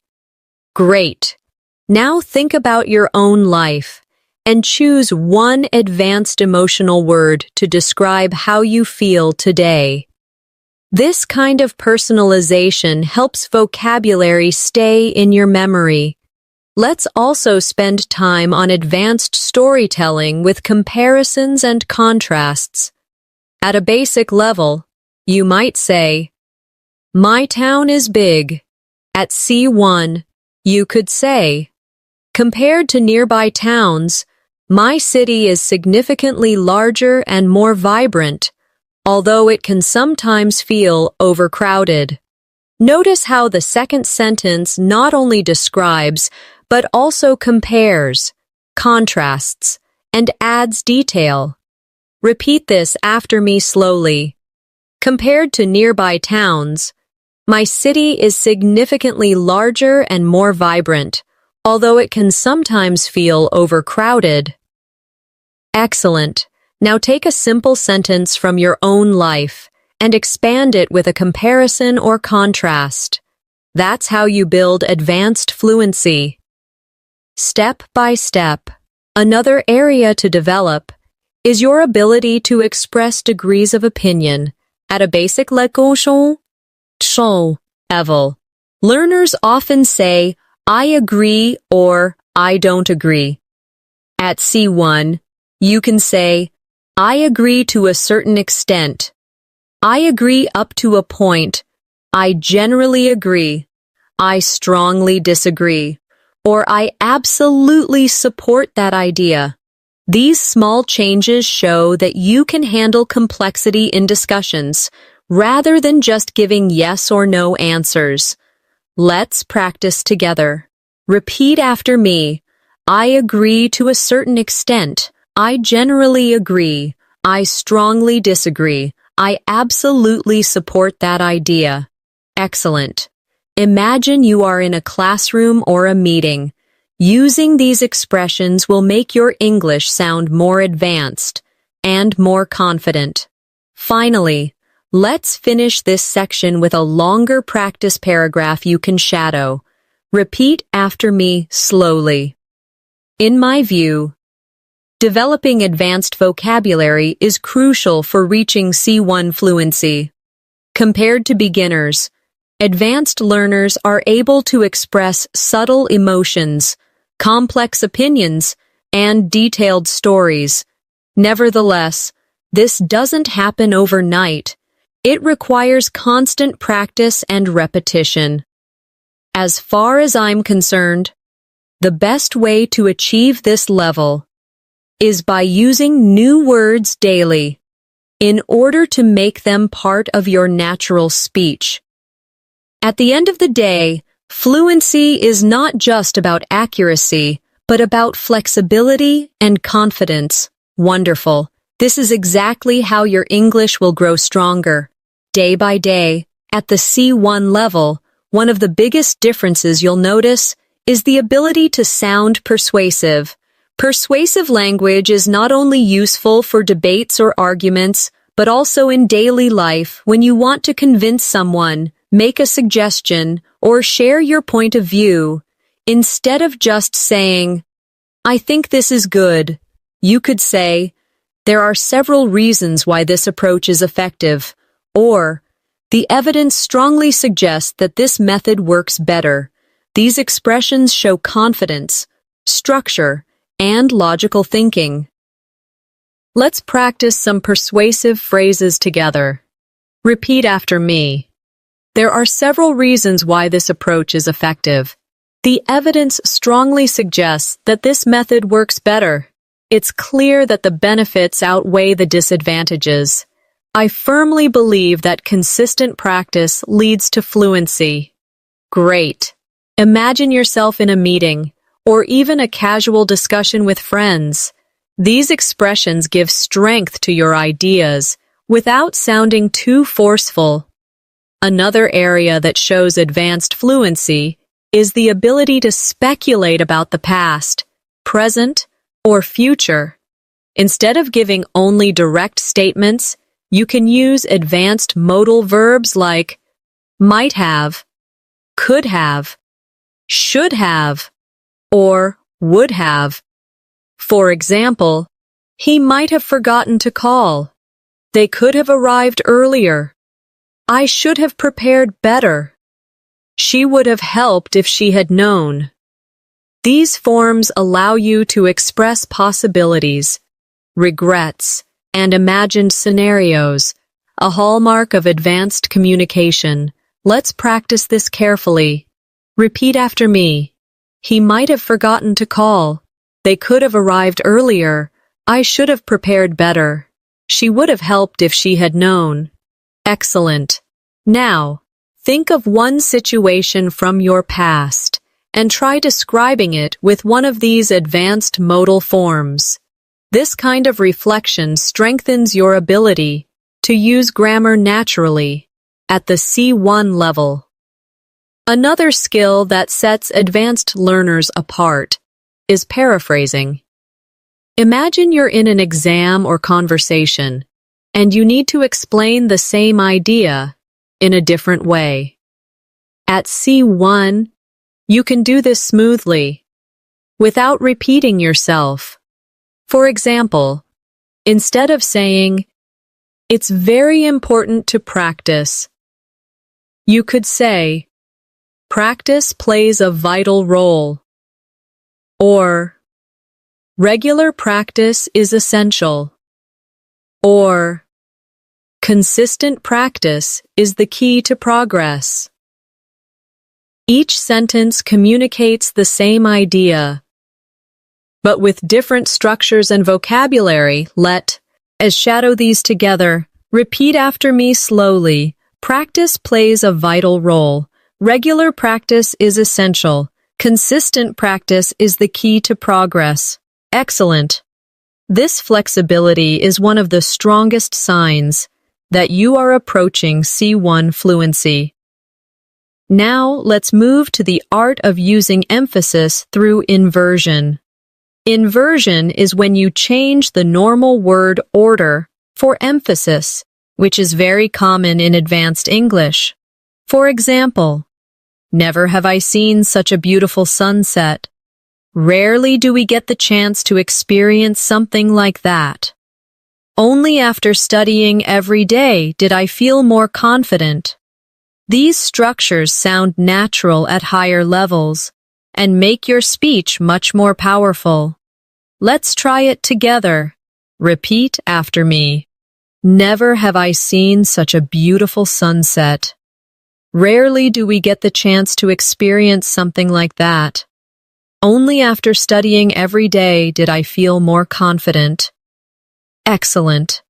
Great. Now think about your own life and choose one advanced emotional word to describe how you feel today. This kind of personalization helps vocabulary stay in your memory. Let's also spend time on advanced storytelling with comparisons and contrasts. At a basic level, you might say, "My town is big." At C1, you could say, "Compared to nearby towns, my city is significantly larger and more vibrant, although it can sometimes feel overcrowded." Notice how the second sentence not only describes, but also compares, contrasts, and adds detail. Repeat this after me slowly. Compared to nearby towns, my city is significantly larger and more vibrant, although it can sometimes feel overcrowded. Excellent. Now take a simple sentence from your own life and expand it with a comparison or contrast. That's how you build advanced fluency. Step by step. Another area to develop is your ability to express degrees of opinion at a basic level. Learners often say, "I agree" or "I don't agree." At C1, you can say, "I agree to a certain extent," "I agree up to a point," "I generally agree," "I strongly disagree," or "I absolutely support that idea." These small changes show that you can handle complexity in discussions, rather than just giving yes or no answers. Let's practice together. Repeat after me. I agree to a certain extent. I generally agree. I strongly disagree. I absolutely support that idea. Excellent. Imagine you are in a classroom or a meeting. Using these expressions will make your English sound more advanced and more confident. Finally, let's finish this section with a longer practice paragraph you can shadow. Repeat after me slowly. In my view, developing advanced vocabulary is crucial for reaching C1 fluency. Compared to beginners, advanced learners are able to express subtle emotions, complex opinions, and detailed stories. Nevertheless, this doesn't happen overnight. It requires constant practice and repetition. As far as I'm concerned, the best way to achieve this level is by using new words daily in order to make them part of your natural speech. At the end of the day, fluency is not just about accuracy, but about flexibility and confidence. Wonderful. This is exactly how your English will grow stronger. Day by day, at the C1 level, one of the biggest differences you'll notice is the ability to sound persuasive. Persuasive language is not only useful for debates or arguments, but also in daily life when you want to convince someone, make a suggestion, or share your point of view. Instead of just saying, "I think this is good," you could say, "There are several reasons why this approach is effective," or, "The evidence strongly suggests that this method works better." These expressions show confidence, structure, and logical thinking. Let's practice some persuasive phrases together. Repeat after me. There are several reasons why this approach is effective. The evidence strongly suggests that this method works better. It's clear that the benefits outweigh the disadvantages. I firmly believe that consistent practice leads to fluency. Great. Imagine yourself in a meeting, or even a casual discussion with friends. These expressions give strength to your ideas without sounding too forceful. Another area that shows advanced fluency is the ability to speculate about the past, present, or future. Instead of giving only direct statements, you can use advanced modal verbs like might have, could have, should have, or would have. For example, he might have forgotten to call. They could have arrived earlier. I should have prepared better. She would have helped if she had known. These forms allow you to express possibilities, regrets, and imagined scenarios, a hallmark of advanced communication. Let's practice this carefully. Repeat after me. He might have forgotten to call. They could have arrived earlier. I should have prepared better. She would have helped if she had known. Excellent. Now, think of one situation from your past and try describing it with one of these advanced modal forms. This kind of reflection strengthens your ability to use grammar naturally at the C1 level. Another skill that sets advanced learners apart is paraphrasing. Imagine you're in an exam or conversation, and you need to explain the same idea in a different way. At C1, you can do this smoothly, without repeating yourself. For example, instead of saying, "It's very important to practice," you could say, "Practice plays a vital role," or "Regular practice is essential," or "Consistent practice is the key to progress." Each sentence communicates the same idea, but with different structures and vocabulary. Let's shadow these together. Repeat after me slowly. Practice plays a vital role. Regular practice is essential. Consistent practice is the key to progress. Excellent. This flexibility is one of the strongest signs that you are approaching C1 fluency. Now, let's move to the art of using emphasis through inversion. Inversion is when you change the normal word order for emphasis, which is very common in advanced English. For example, never have I seen such a beautiful sunset. Rarely do we get the chance to experience something like that. Only after studying every day did I feel more confident. These structures sound natural at higher levels and make your speech much more powerful. Let's try it together. Repeat after me. Never have I seen such a beautiful sunset. Rarely do we get the chance to experience something like that. Only after studying every day did I feel more confident. Excellent.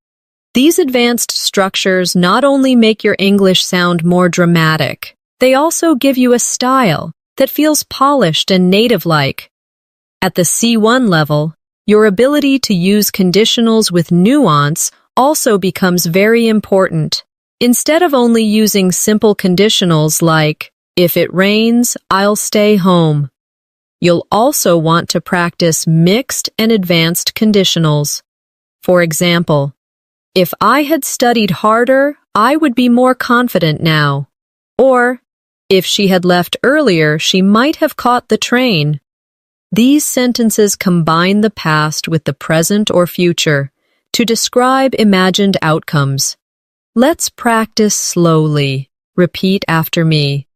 These advanced structures not only make your English sound more dramatic, they also give you a style that feels polished and native-like. At the C1 level, your ability to use conditionals with nuance also becomes very important. Instead of only using simple conditionals like, if it rains, I'll stay home, you'll also want to practice mixed and advanced conditionals. For example, if I had studied harder, I would be more confident now. Or, if she had left earlier, she might have caught the train. These sentences combine the past with the present or future to describe imagined outcomes. Let's practice slowly. Repeat after me.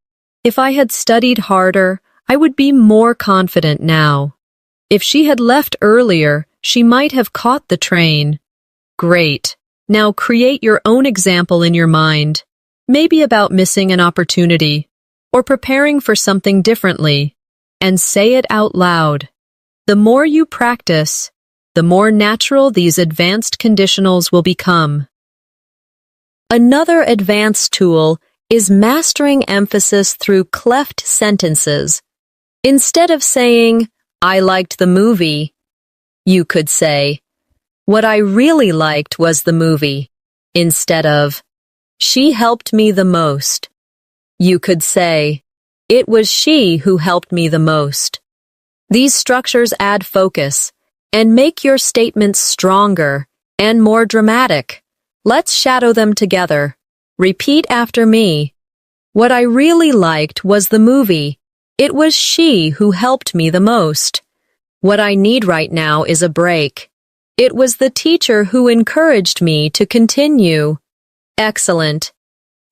If I had studied harder, I would be more confident now. If she had left earlier, she might have caught the train. Great. Now create your own example in your mind, maybe about missing an opportunity or preparing for something differently, and say it out loud. The more you practice, the more natural these advanced conditionals will become. Another advanced tool is mastering emphasis through cleft sentences. Instead of saying, I liked the movie, you could say, what I really liked was the movie. Instead of, she helped me the most, you could say, it was she who helped me the most. These structures add focus and make your statements stronger and more dramatic. Let's shadow them together. Repeat after me. What I really liked was the movie. It was she who helped me the most. What I need right now is a break. It was the teacher who encouraged me to continue. Excellent.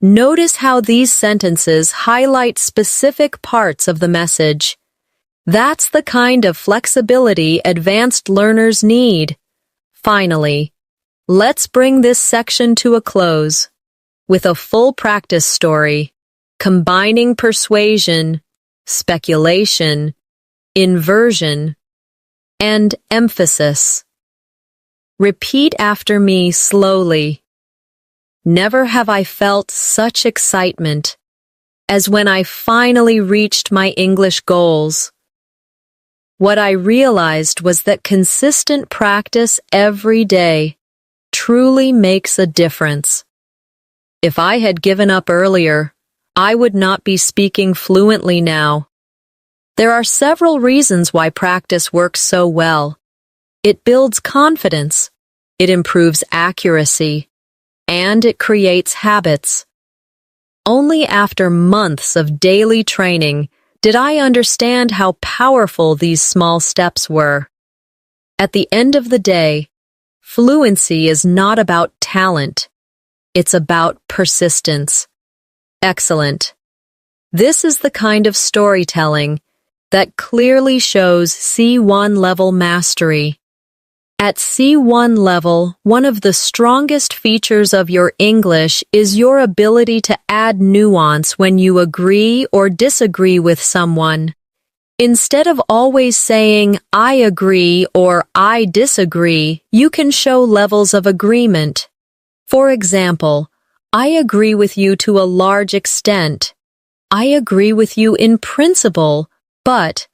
Notice how these sentences highlight specific parts of the message. That's the kind of flexibility advanced learners need. Finally, let's bring this section to a close with a full practice story, combining persuasion, speculation, inversion, and emphasis. Repeat after me slowly. Never have I felt such excitement as when I finally reached my English goals. What I realized was that consistent practice every day truly makes a difference. If I had given up earlier, I would not be speaking fluently now. There are several reasons why practice works so well. It builds confidence, it improves accuracy, and it creates habits. Only after months of daily training did I understand how powerful these small steps were. At the end of the day, fluency is not about talent. It's about persistence. Excellent. This is the kind of storytelling that clearly shows C1 level mastery. At C1 level, one of the strongest features of your English is your ability to add nuance when you agree or disagree with someone. Instead of always saying, I agree or I disagree, you can show levels of agreement. For example, I agree with you to a large extent. I agree with you in principle, but,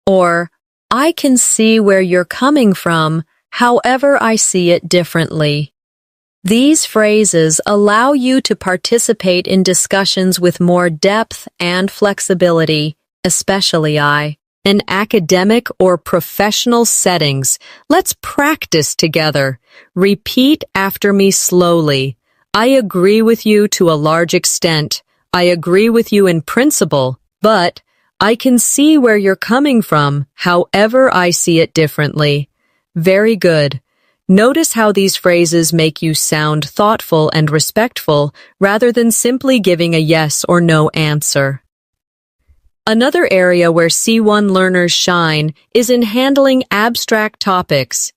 or, I can see where you're coming from, however I see it differently. These phrases allow you to participate in discussions with more depth and flexibility, especially in academic or professional settings. Let's practice together. Repeat after me slowly. I agree with you to a large extent. I agree with you in principle, but I can see where you're coming from, however I see it differently. Very good. Notice how these phrases make you sound thoughtful and respectful rather than simply giving a yes or no answer. Another area where C1 learners shine is in handling abstract topics.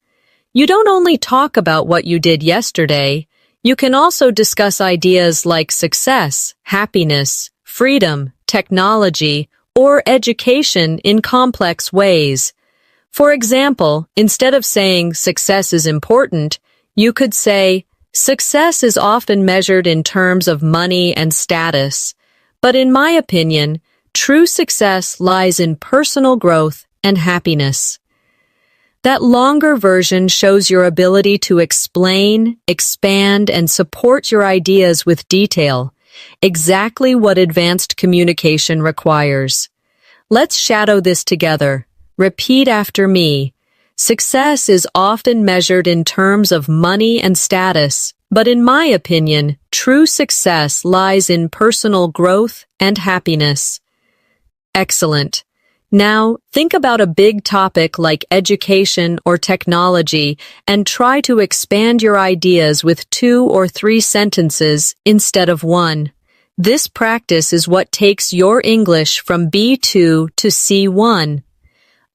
You don't only talk about what you did yesterday, You can also discuss ideas like success, happiness, freedom, technology, or education in complex ways. For example, instead of saying success is important, you could say success is often measured in terms of money and status, but in my opinion, true success lies in personal growth and happiness. That longer version shows your ability to explain, expand, and support your ideas with detail, exactly what advanced communication requires. Let's shadow this together. Repeat after me. Success is often measured in terms of money and status, but in my opinion, true success lies in personal growth and happiness. Excellent. Now, think about a big topic like education or technology and try to expand your ideas with 2 or 3 sentences instead of 1. This practice is what takes your English from B2 to C1.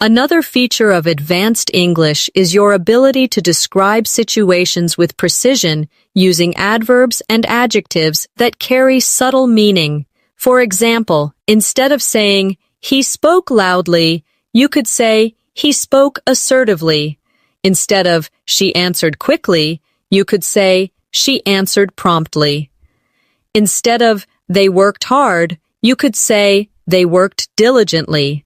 Another feature of advanced English is your ability to describe situations with precision using adverbs and adjectives that carry subtle meaning. For example, instead of saying, "He spoke loudly," you could say, "He spoke assertively." Instead of, "She answered quickly," you could say, "She answered promptly." Instead of, "They worked hard," you could say, "They worked diligently."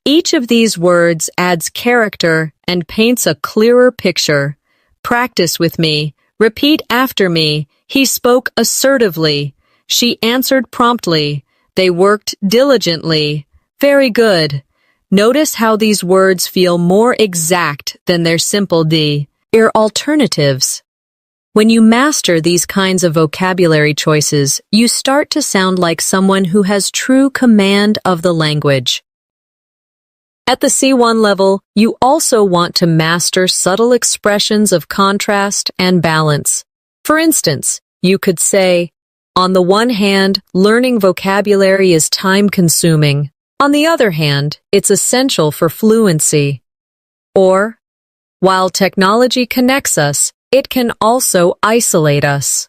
Each of these words adds character and paints a clearer picture. Practice with me. Repeat after me. He spoke assertively. She answered promptly. They worked diligently. Very good. Notice how these words feel more exact than their simple D. Alternatives. When you master these kinds of vocabulary choices, you start to sound like someone who has true command of the language. At the C1 level, you also want to master subtle expressions of contrast and balance. For instance, you could say, "On the one hand, learning vocabulary is time-consuming. On the other hand, it's essential for fluency." Or, "While technology connects us, it can also isolate us."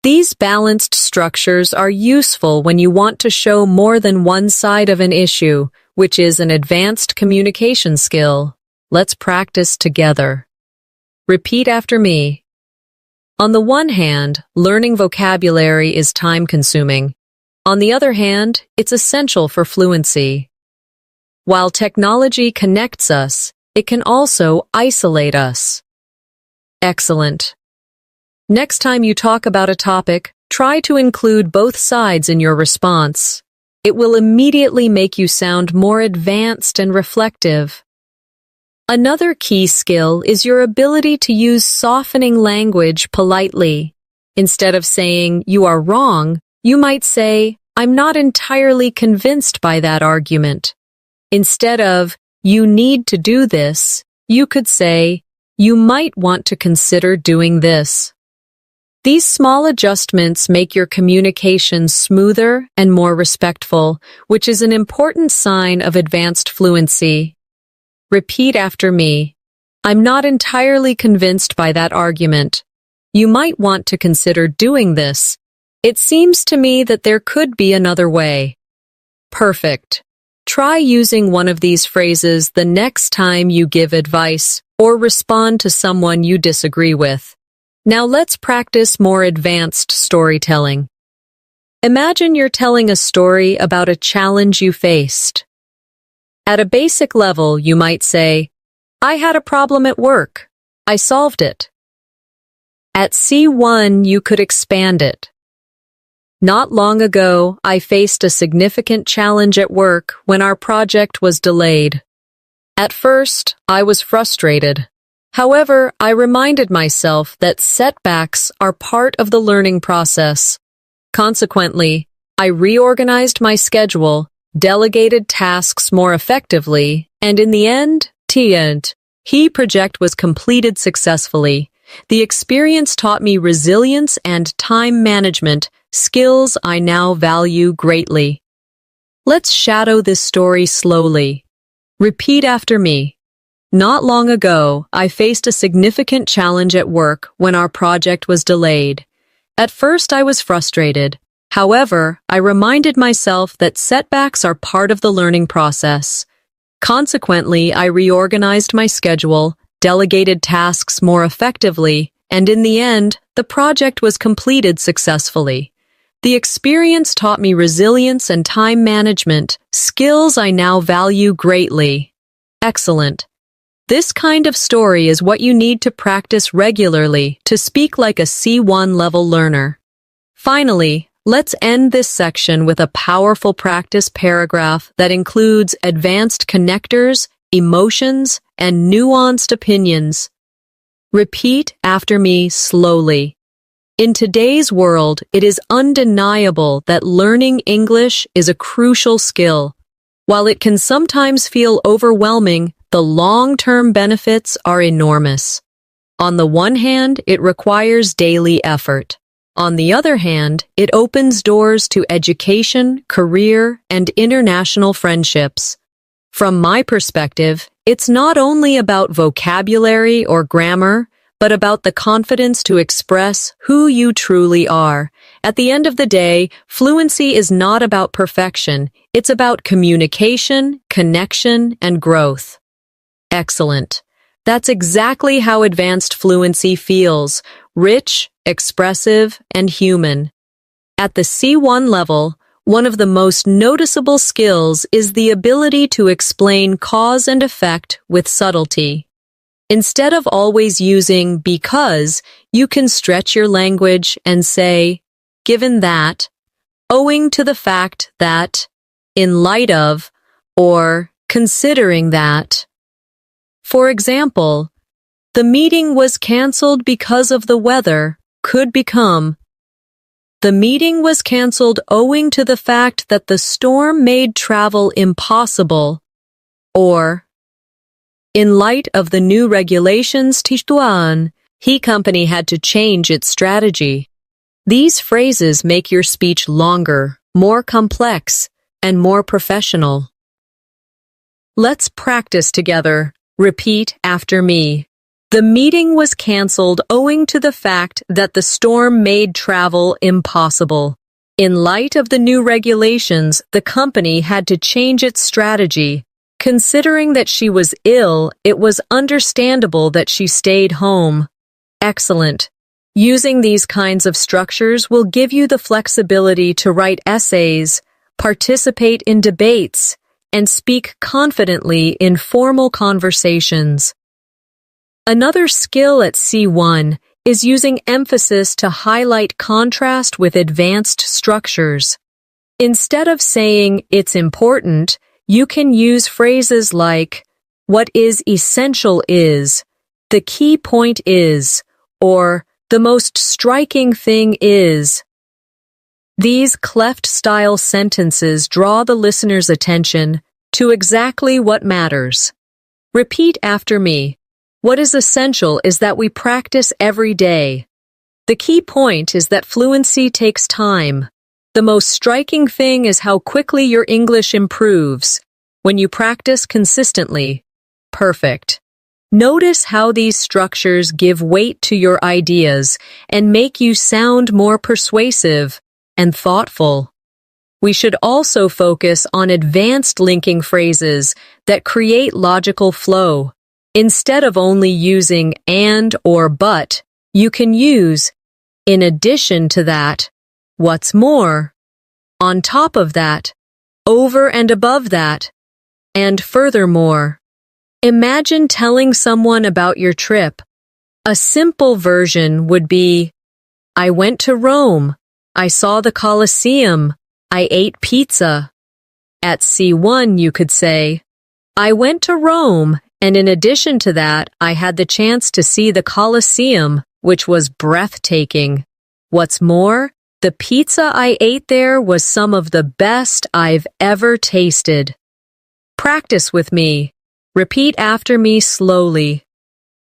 These balanced structures are useful when you want to show more than one side of an issue, which is an advanced communication skill. Let's practice together. Repeat after me. On the one hand, learning vocabulary is time-consuming. On the other hand, it's essential for fluency. While technology connects us, it can also isolate us. Excellent. Next time you talk about a topic, try to include both sides in your response. It will immediately make you sound more advanced and reflective. Another key skill is your ability to use softening language politely. Instead of saying, "You are wrong," you might say, "I'm not entirely convinced by that argument." Instead of, "You need to do this," you could say, "You might want to consider doing this." These small adjustments make your communication smoother and more respectful, which is an important sign of advanced fluency. Repeat after me. I'm not entirely convinced by that argument. You might want to consider doing this. It seems to me that there could be another way. Perfect. Try using one of these phrases the next time you give advice or respond to someone you disagree with. Now let's practice more advanced storytelling. Imagine you're telling a story about a challenge you faced. At a basic level, you might say, "I had a problem at work. I solved it." At C1, you could expand it. "Not long ago, I faced a significant challenge at work when our project was delayed. At first, I was frustrated. However, I reminded myself that setbacks are part of the learning process. Consequently, I reorganized my schedule, delegated tasks more effectively, and in the end, the project was completed successfully. The experience taught me resilience and time management, skills I now value greatly." Let's shadow this story slowly. Repeat after me. Not long ago, I faced a significant challenge at work when our project was delayed. At first, I was frustrated. However, I reminded myself that setbacks are part of the learning process. Consequently, I reorganized my schedule, delegated tasks more effectively, and in the end, the project was completed successfully. The experience taught me resilience and time management, skills I now value greatly. Excellent. This kind of story is what you need to practice regularly to speak like a C1 level learner. Finally, let's end this section with a powerful practice paragraph that includes advanced connectors, emotions, and nuanced opinions. Repeat after me slowly. In today's world, it is undeniable that learning English is a crucial skill. While it can sometimes feel overwhelming, the long-term benefits are enormous. On the one hand, it requires daily effort. On the other hand, it opens doors to education, career, and international friendships. From my perspective, it's not only about vocabulary or grammar, but about the confidence to express who you truly are. At the end of the day, fluency is not about perfection. It's about communication, connection, and growth. Excellent. That's exactly how advanced fluency feels: rich, expressive, and human. At the C1 level, one of the most noticeable skills is the ability to explain cause and effect with subtlety. Instead of always using because, you can stretch your language and say, given that, owing to the fact that, in light of, or considering that. For example, the meeting was canceled because of the weather could become, the meeting was canceled owing to the fact that the storm made travel impossible, or, in light of the new regulations, the company had to change its strategy. These phrases make your speech longer, more complex, and more professional. Let's practice together. Repeat after me. The meeting was canceled owing to the fact that the storm made travel impossible. In light of the new regulations, the company had to change its strategy. Considering that she was ill, it was understandable that she stayed home. Excellent. Using these kinds of structures will give you the flexibility to write essays, participate in debates, and speak confidently in formal conversations. Another skill at C1 is using emphasis to highlight contrast with advanced structures. Instead of saying, "it's important," you can use phrases like, "what is essential is," "the key point is," or "the most striking thing is." These cleft-style sentences draw the listener's attention to exactly what matters. Repeat after me. What is essential is that we practice every day. The key point is that fluency takes time. The most striking thing is how quickly your English improves when you practice consistently. Perfect. Notice how these structures give weight to your ideas and make you sound more persuasive and thoughtful. We should also focus on advanced linking phrases that create logical flow. Instead of only using and or but, you can use in addition to that, what's more, on top of that, over and above that, and furthermore. Imagine telling someone about your trip. A simple version would be, I went to Rome. I saw the Colosseum. I ate pizza. At C1, you could say, I went to Rome, and in addition to that, I had the chance to see the Colosseum, which was breathtaking. What's more, the pizza I ate there was some of the best I've ever tasted. Practice with me. Repeat after me slowly.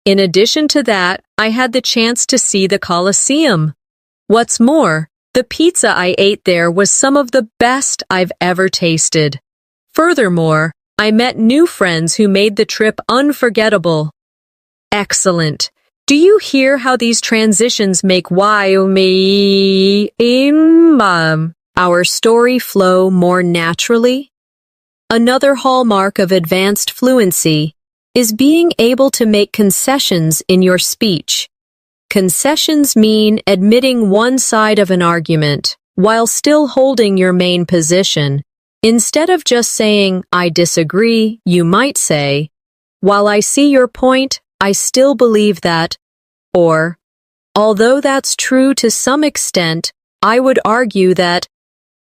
In addition to that, I had the chance to see the Colosseum. What's more, the pizza I ate there was some of the best I've ever tasted. Furthermore, I met new friends who made the trip unforgettable. Excellent. Do you hear how these transitions make our story flow more naturally? Another hallmark of advanced fluency is being able to make concessions in your speech. Concessions mean admitting one side of an argument while still holding your main position. Instead of just saying, "I disagree," you might say, "While I see your point, I still believe that," or, "Although that's true to some extent, I would argue that."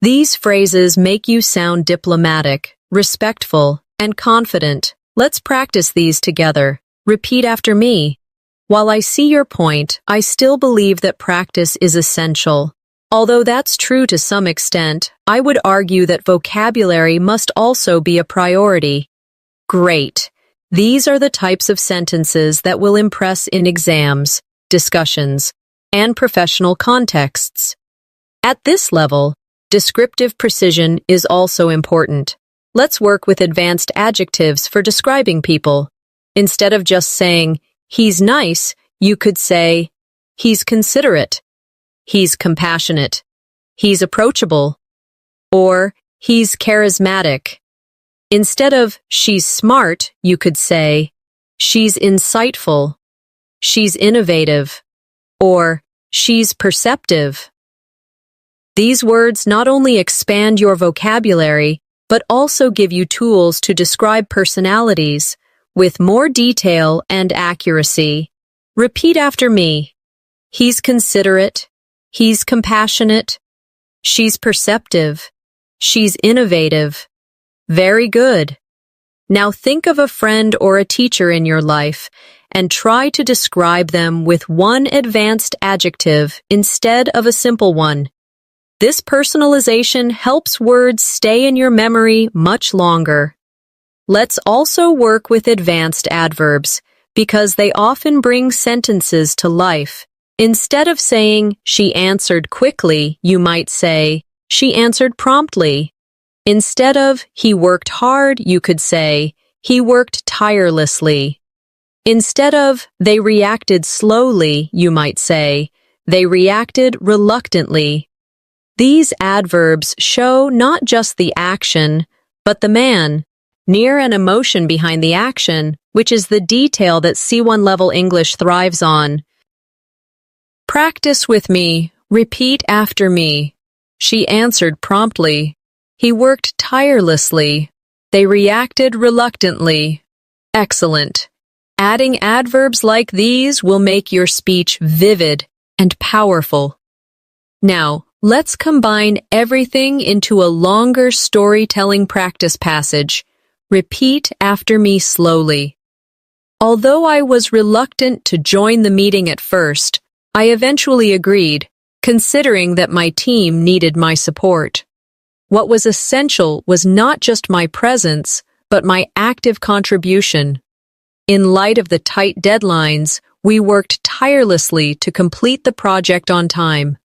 These phrases make you sound diplomatic, respectful, and confident. Let's practice these together. Repeat after me. While I see your point, I still believe that practice is essential. Although that's true to some extent, I would argue that vocabulary must also be a priority. Great. These are the types of sentences that will impress in exams, discussions, and professional contexts. At this level, descriptive precision is also important. Let's work with advanced adjectives for describing people. Instead of just saying, "He's nice," you could say, "He's considerate," "He's compassionate," "He's approachable," or "He's charismatic." Instead of "she's smart," you could say, "She's insightful," "She's innovative," or "She's perceptive." These words not only expand your vocabulary, but also give you tools to describe personalities with more detail and accuracy. Repeat after me. He's considerate. He's compassionate. She's perceptive. She's innovative. Very good. Now think of a friend or a teacher in your life and try to describe them with one advanced adjective instead of a simple one. This personalization helps words stay in your memory much longer. Let's also work with advanced adverbs because they often bring sentences to life. Instead of saying, "She answered quickly," you might say, "She answered promptly." Instead of, "He worked hard," you could say, "He worked tirelessly." Instead of, "They reacted slowly," you might say, "They reacted reluctantly." These adverbs show not just the action, but the man, near and emotion behind the action, which is the detail that C1 level English thrives on. Practice with me. Repeat after me. She answered promptly. He worked tirelessly. They reacted reluctantly. Excellent. Adding adverbs like these will make your speech vivid and powerful. Now, let's combine everything into a longer storytelling practice passage. Repeat after me slowly. Although I was reluctant to join the meeting at first, I eventually agreed, considering that my team needed my support. What was essential was not just my presence, but my active contribution. In light of the tight deadlines, we worked tirelessly to complete the project on time.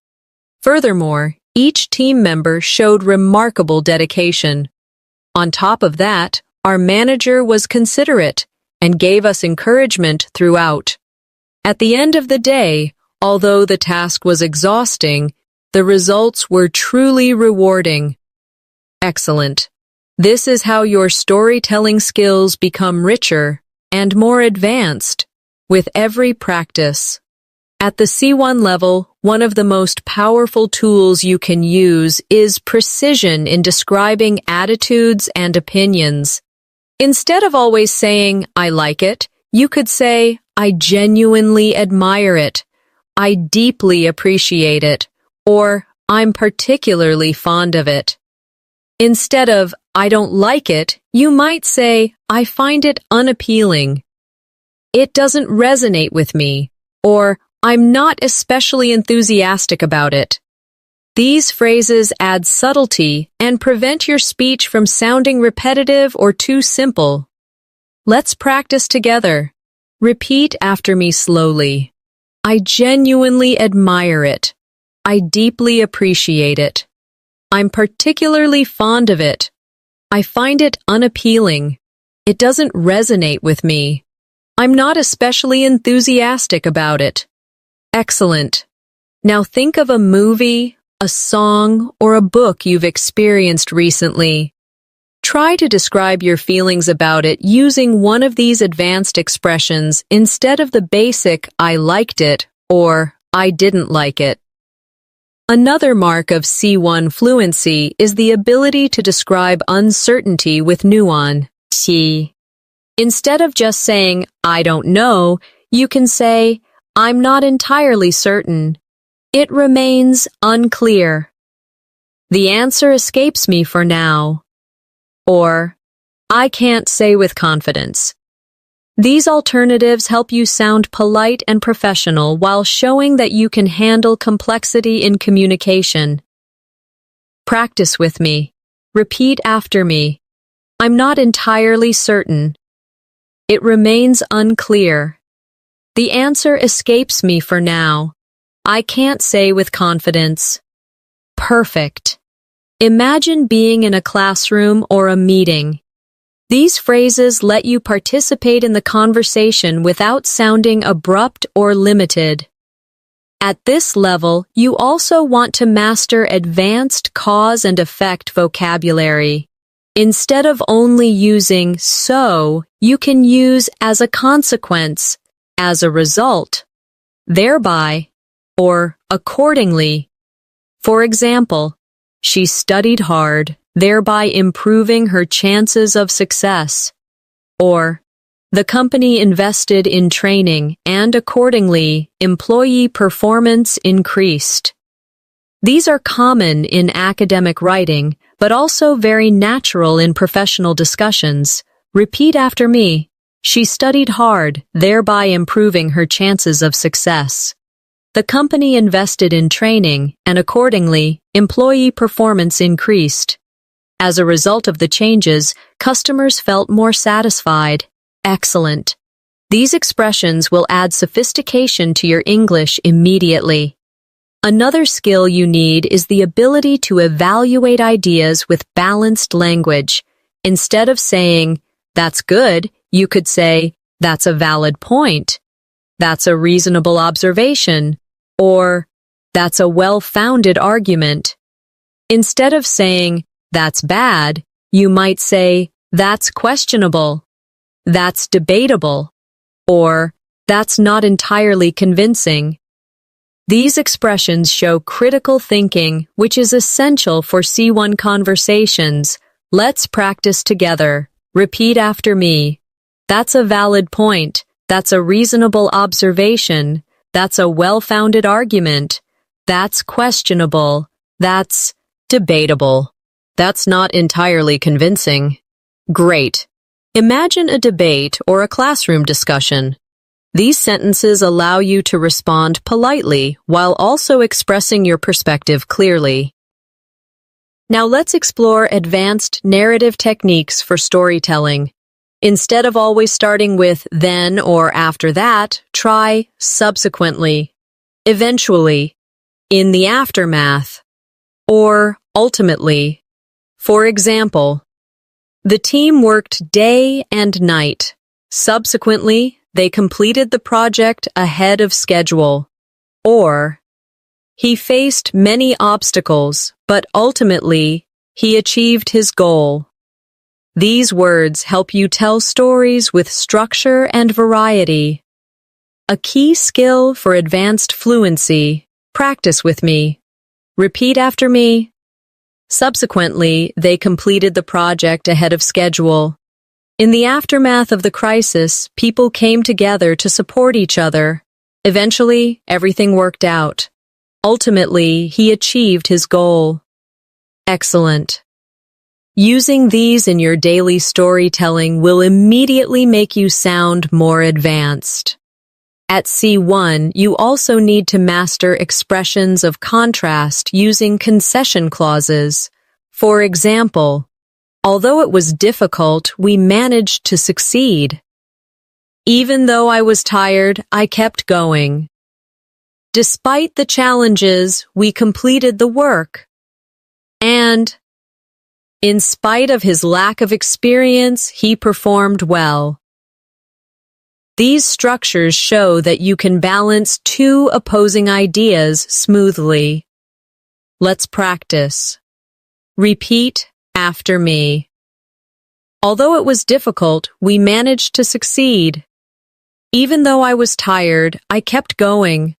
Furthermore, each team member showed remarkable dedication. On top of that, our manager was considerate and gave us encouragement throughout. At the end of the day, although the task was exhausting, the results were truly rewarding. Excellent. This is how your storytelling skills become richer and more advanced with every practice. At the C1 level, one of the most powerful tools you can use is precision in describing attitudes and opinions. Instead of always saying, "I like it," you could say, "I genuinely admire it," "I deeply appreciate it," or "I'm particularly fond of it." Instead of, "I don't like it," you might say, "I find it unappealing," "It doesn't resonate with me," or "I'm not especially enthusiastic about it." These phrases add subtlety and prevent your speech from sounding repetitive or too simple. Let's practice together. Repeat after me slowly. I genuinely admire it. I deeply appreciate it. I'm particularly fond of it. I find it unappealing. It doesn't resonate with me. I'm not especially enthusiastic about it. Excellent. Now think of a movie, a song, or a book you've experienced recently. Try to describe your feelings about it using one of these advanced expressions instead of the basic "I liked it" or "I didn't like it." Another mark of C1 fluency is the ability to describe uncertainty with nuance. Instead of just saying, "I don't know," you can say, "I'm not entirely certain. It remains unclear. The answer escapes me for now." Or, "I can't say with confidence." These alternatives help you sound polite and professional while showing that you can handle complexity in communication. Practice with me. Repeat after me. I'm not entirely certain. It remains unclear. The answer escapes me for now. I can't say with confidence. Perfect. Imagine being in a classroom or a meeting. These phrases let you participate in the conversation without sounding abrupt or limited. At this level, you also want to master advanced cause and effect vocabulary. Instead of only using "so," you can use "as a consequence," "as a result," "thereby," or "accordingly." For example, she studied hard, thereby improving her chances of success. Or, the company invested in training and accordingly, employee performance increased. These are common in academic writing, but also very natural in professional discussions. Repeat after me. She studied hard, thereby improving her chances of success. The company invested in training, and accordingly, employee performance increased. As a result of the changes, customers felt more satisfied. Excellent. These expressions will add sophistication to your English immediately. Another skill you need is the ability to evaluate ideas with balanced language. Instead of saying, "That's good," you could say, "That's a valid point," "That's a reasonable observation," or "That's a well-founded argument." Instead of saying, "That's bad," you might say, "That's questionable," "That's debatable," or "That's not entirely convincing." These expressions show critical thinking, which is essential for C1 conversations. Let's practice together. Repeat after me. That's a valid point. That's a reasonable observation. That's a well-founded argument. That's questionable. That's debatable. That's not entirely convincing. Great. Imagine a debate or a classroom discussion. These sentences allow you to respond politely while also expressing your perspective clearly. Now let's explore advanced narrative techniques for storytelling. Instead of always starting with "then" or "after that," try "subsequently," "eventually," "in the aftermath," or "ultimately." For example, the team worked day and night. Subsequently, they completed the project ahead of schedule. Or, he faced many obstacles, but ultimately, he achieved his goal. These words help you tell stories with structure and variety. A key skill for advanced fluency. Practice with me. Repeat after me. Subsequently, they completed the project ahead of schedule. In the aftermath of the crisis, people came together to support each other. Eventually, everything worked out. Ultimately, he achieved his goal. Excellent. Using these in your daily storytelling will immediately make you sound more advanced. At C1, you also need to master expressions of contrast using concession clauses. For example, although it was difficult, we managed to succeed. Even though I was tired, I kept going. Despite the challenges, we completed the work. And In spite of his lack of experience, he performed well. These structures show that you can balance two opposing ideas smoothly. Let's practice. Repeat after me. Although it was difficult, we managed to succeed. Even though I was tired, I kept going.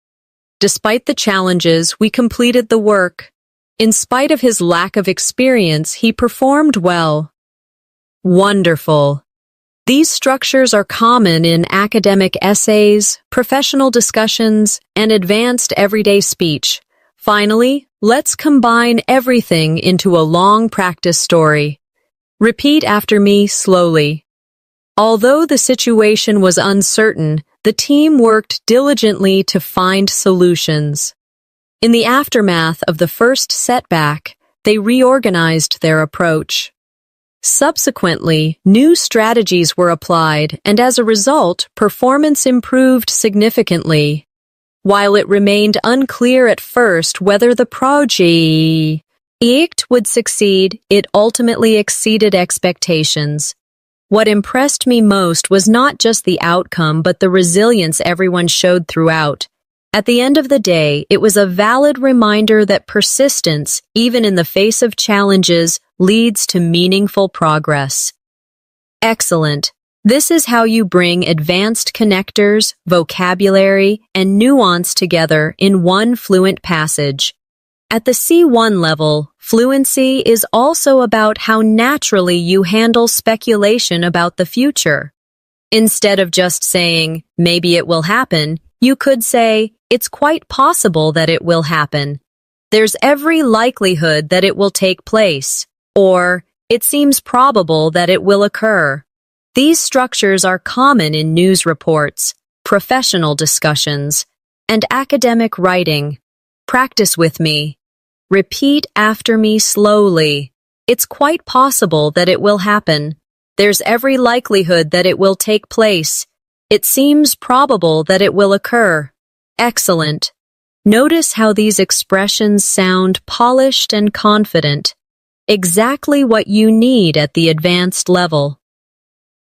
Despite the challenges, we completed the work. In spite of his lack of experience, he performed well. Wonderful. These structures are common in academic essays, professional discussions, and advanced everyday speech. Finally, let's combine everything into a long practice story. Repeat after me slowly. Although the situation was uncertain, the team worked diligently to find solutions. In the aftermath of the first setback, they reorganized their approach. Subsequently, new strategies were applied, and as a result, performance improved significantly. While it remained unclear at first whether the project would succeed, it ultimately exceeded expectations. What impressed me most was not just the outcome, but the resilience everyone showed throughout. At the end of the day, it was a valid reminder that persistence, even in the face of challenges, leads to meaningful progress. Excellent. This is how you bring advanced connectors, vocabulary, and nuance together in one fluent passage. At the C1 level, fluency is also about how naturally you handle speculation about the future. Instead of just saying, maybe it will happen, you could say, it's quite possible that it will happen. There's every likelihood that it will take place. Or, it seems probable that it will occur. These structures are common in news reports, professional discussions, and academic writing. Practice with me. Repeat after me slowly. It's quite possible that it will happen. There's every likelihood that it will take place. It seems probable that it will occur. Excellent. Notice how these expressions sound polished and confident. Exactly what you need at the advanced level.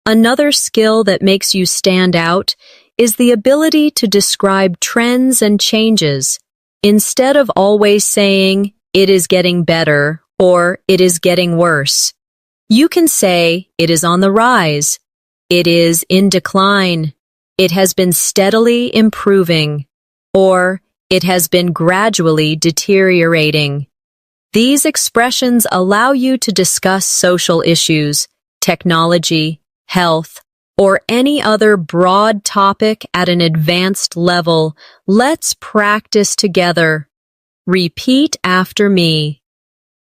Another skill that makes you stand out is the ability to describe trends and changes. Instead of always saying, it is getting better or it is getting worse, you can say, it is on the rise, it is in decline, it has been steadily improving, or it has been gradually deteriorating. These expressions allow you to discuss social issues, technology, health, or any other broad topic at an advanced level. Let's practice together. Repeat after me.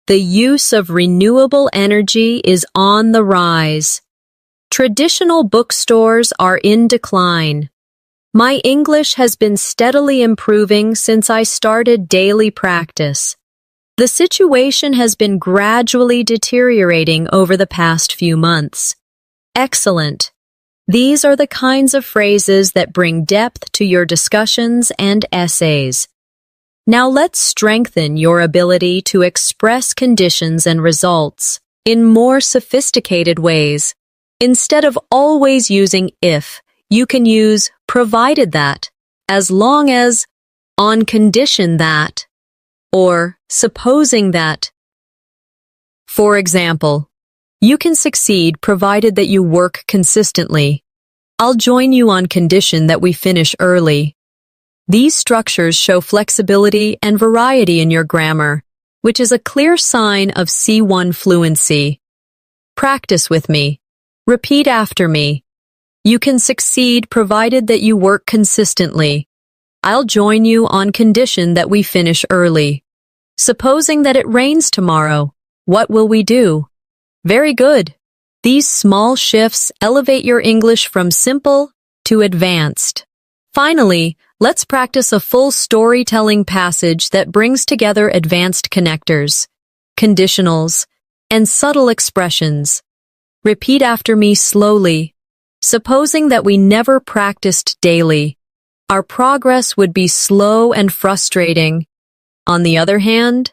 The use of renewable energy is on the rise. Traditional bookstores are in decline. My English has been steadily improving since I started daily practice. The situation has been gradually deteriorating over the past few months. Excellent. These are the kinds of phrases that bring depth to your discussions and essays. Now let's strengthen your ability to express conditions and results in more sophisticated ways. Instead of always using if, you can use provided that, as long as, on condition that, or supposing that. For example, you can succeed provided that you work consistently. I'll join you on condition that we finish early. These structures show flexibility and variety in your grammar, which is a clear sign of C1 fluency. Practice with me. Repeat after me. You can succeed provided that you work consistently. I'll join you on condition that we finish early. Supposing that it rains tomorrow, what will we do? Very good. These small shifts elevate your English from simple to advanced. Finally, let's practice a full storytelling passage that brings together advanced connectors, conditionals, and subtle expressions. Repeat after me slowly. Supposing that we never practiced daily, our progress would be slow and frustrating. On the other hand,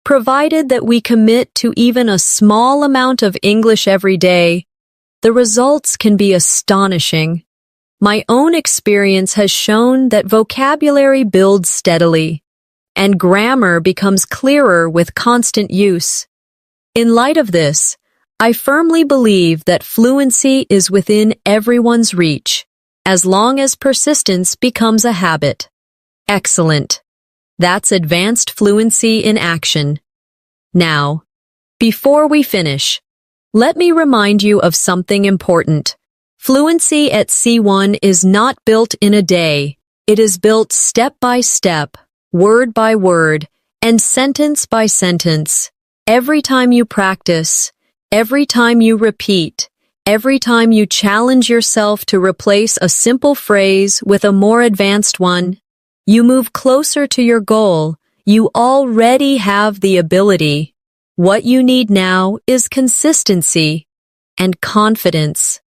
Provided that we commit to even a small amount of English every day, the results can be astonishing. My own experience has shown that vocabulary builds steadily, and grammar becomes clearer with constant use. In light of this, I firmly believe that fluency is within everyone's reach, as long as persistence becomes a habit. Excellent. That's advanced fluency in action. Now, before we finish, let me remind you of something important. Fluency at C1 is not built in a day. It is built step by step, word by word, and sentence by sentence. Every time you practice, every time you repeat, every time you challenge yourself to replace a simple phrase with a more advanced one, you move closer to your goal. You already have the ability. What you need now is consistency and confidence.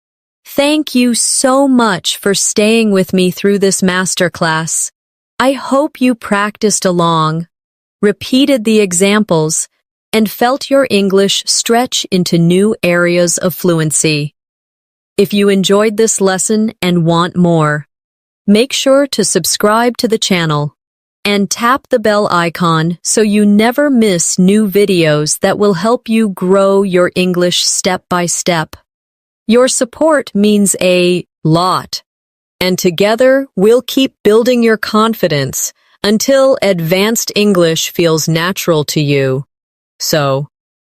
Thank you so much for staying with me through this masterclass. I hope you practiced along, repeated the examples, and felt your English stretch into new areas of fluency. If you enjoyed this lesson and want more, make sure to subscribe to the channel and tap the bell icon so you never miss new videos that will help you grow your English step by step. Your support means a lot, and together we'll keep building your confidence until advanced English feels natural to you. So,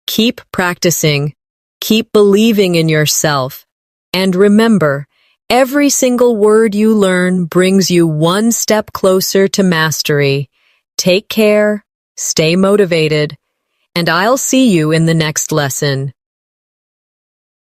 keep practicing, keep believing in yourself, and remember, every single word you learn brings you one step closer to mastery. Take care, stay motivated, and I'll see you in the next lesson.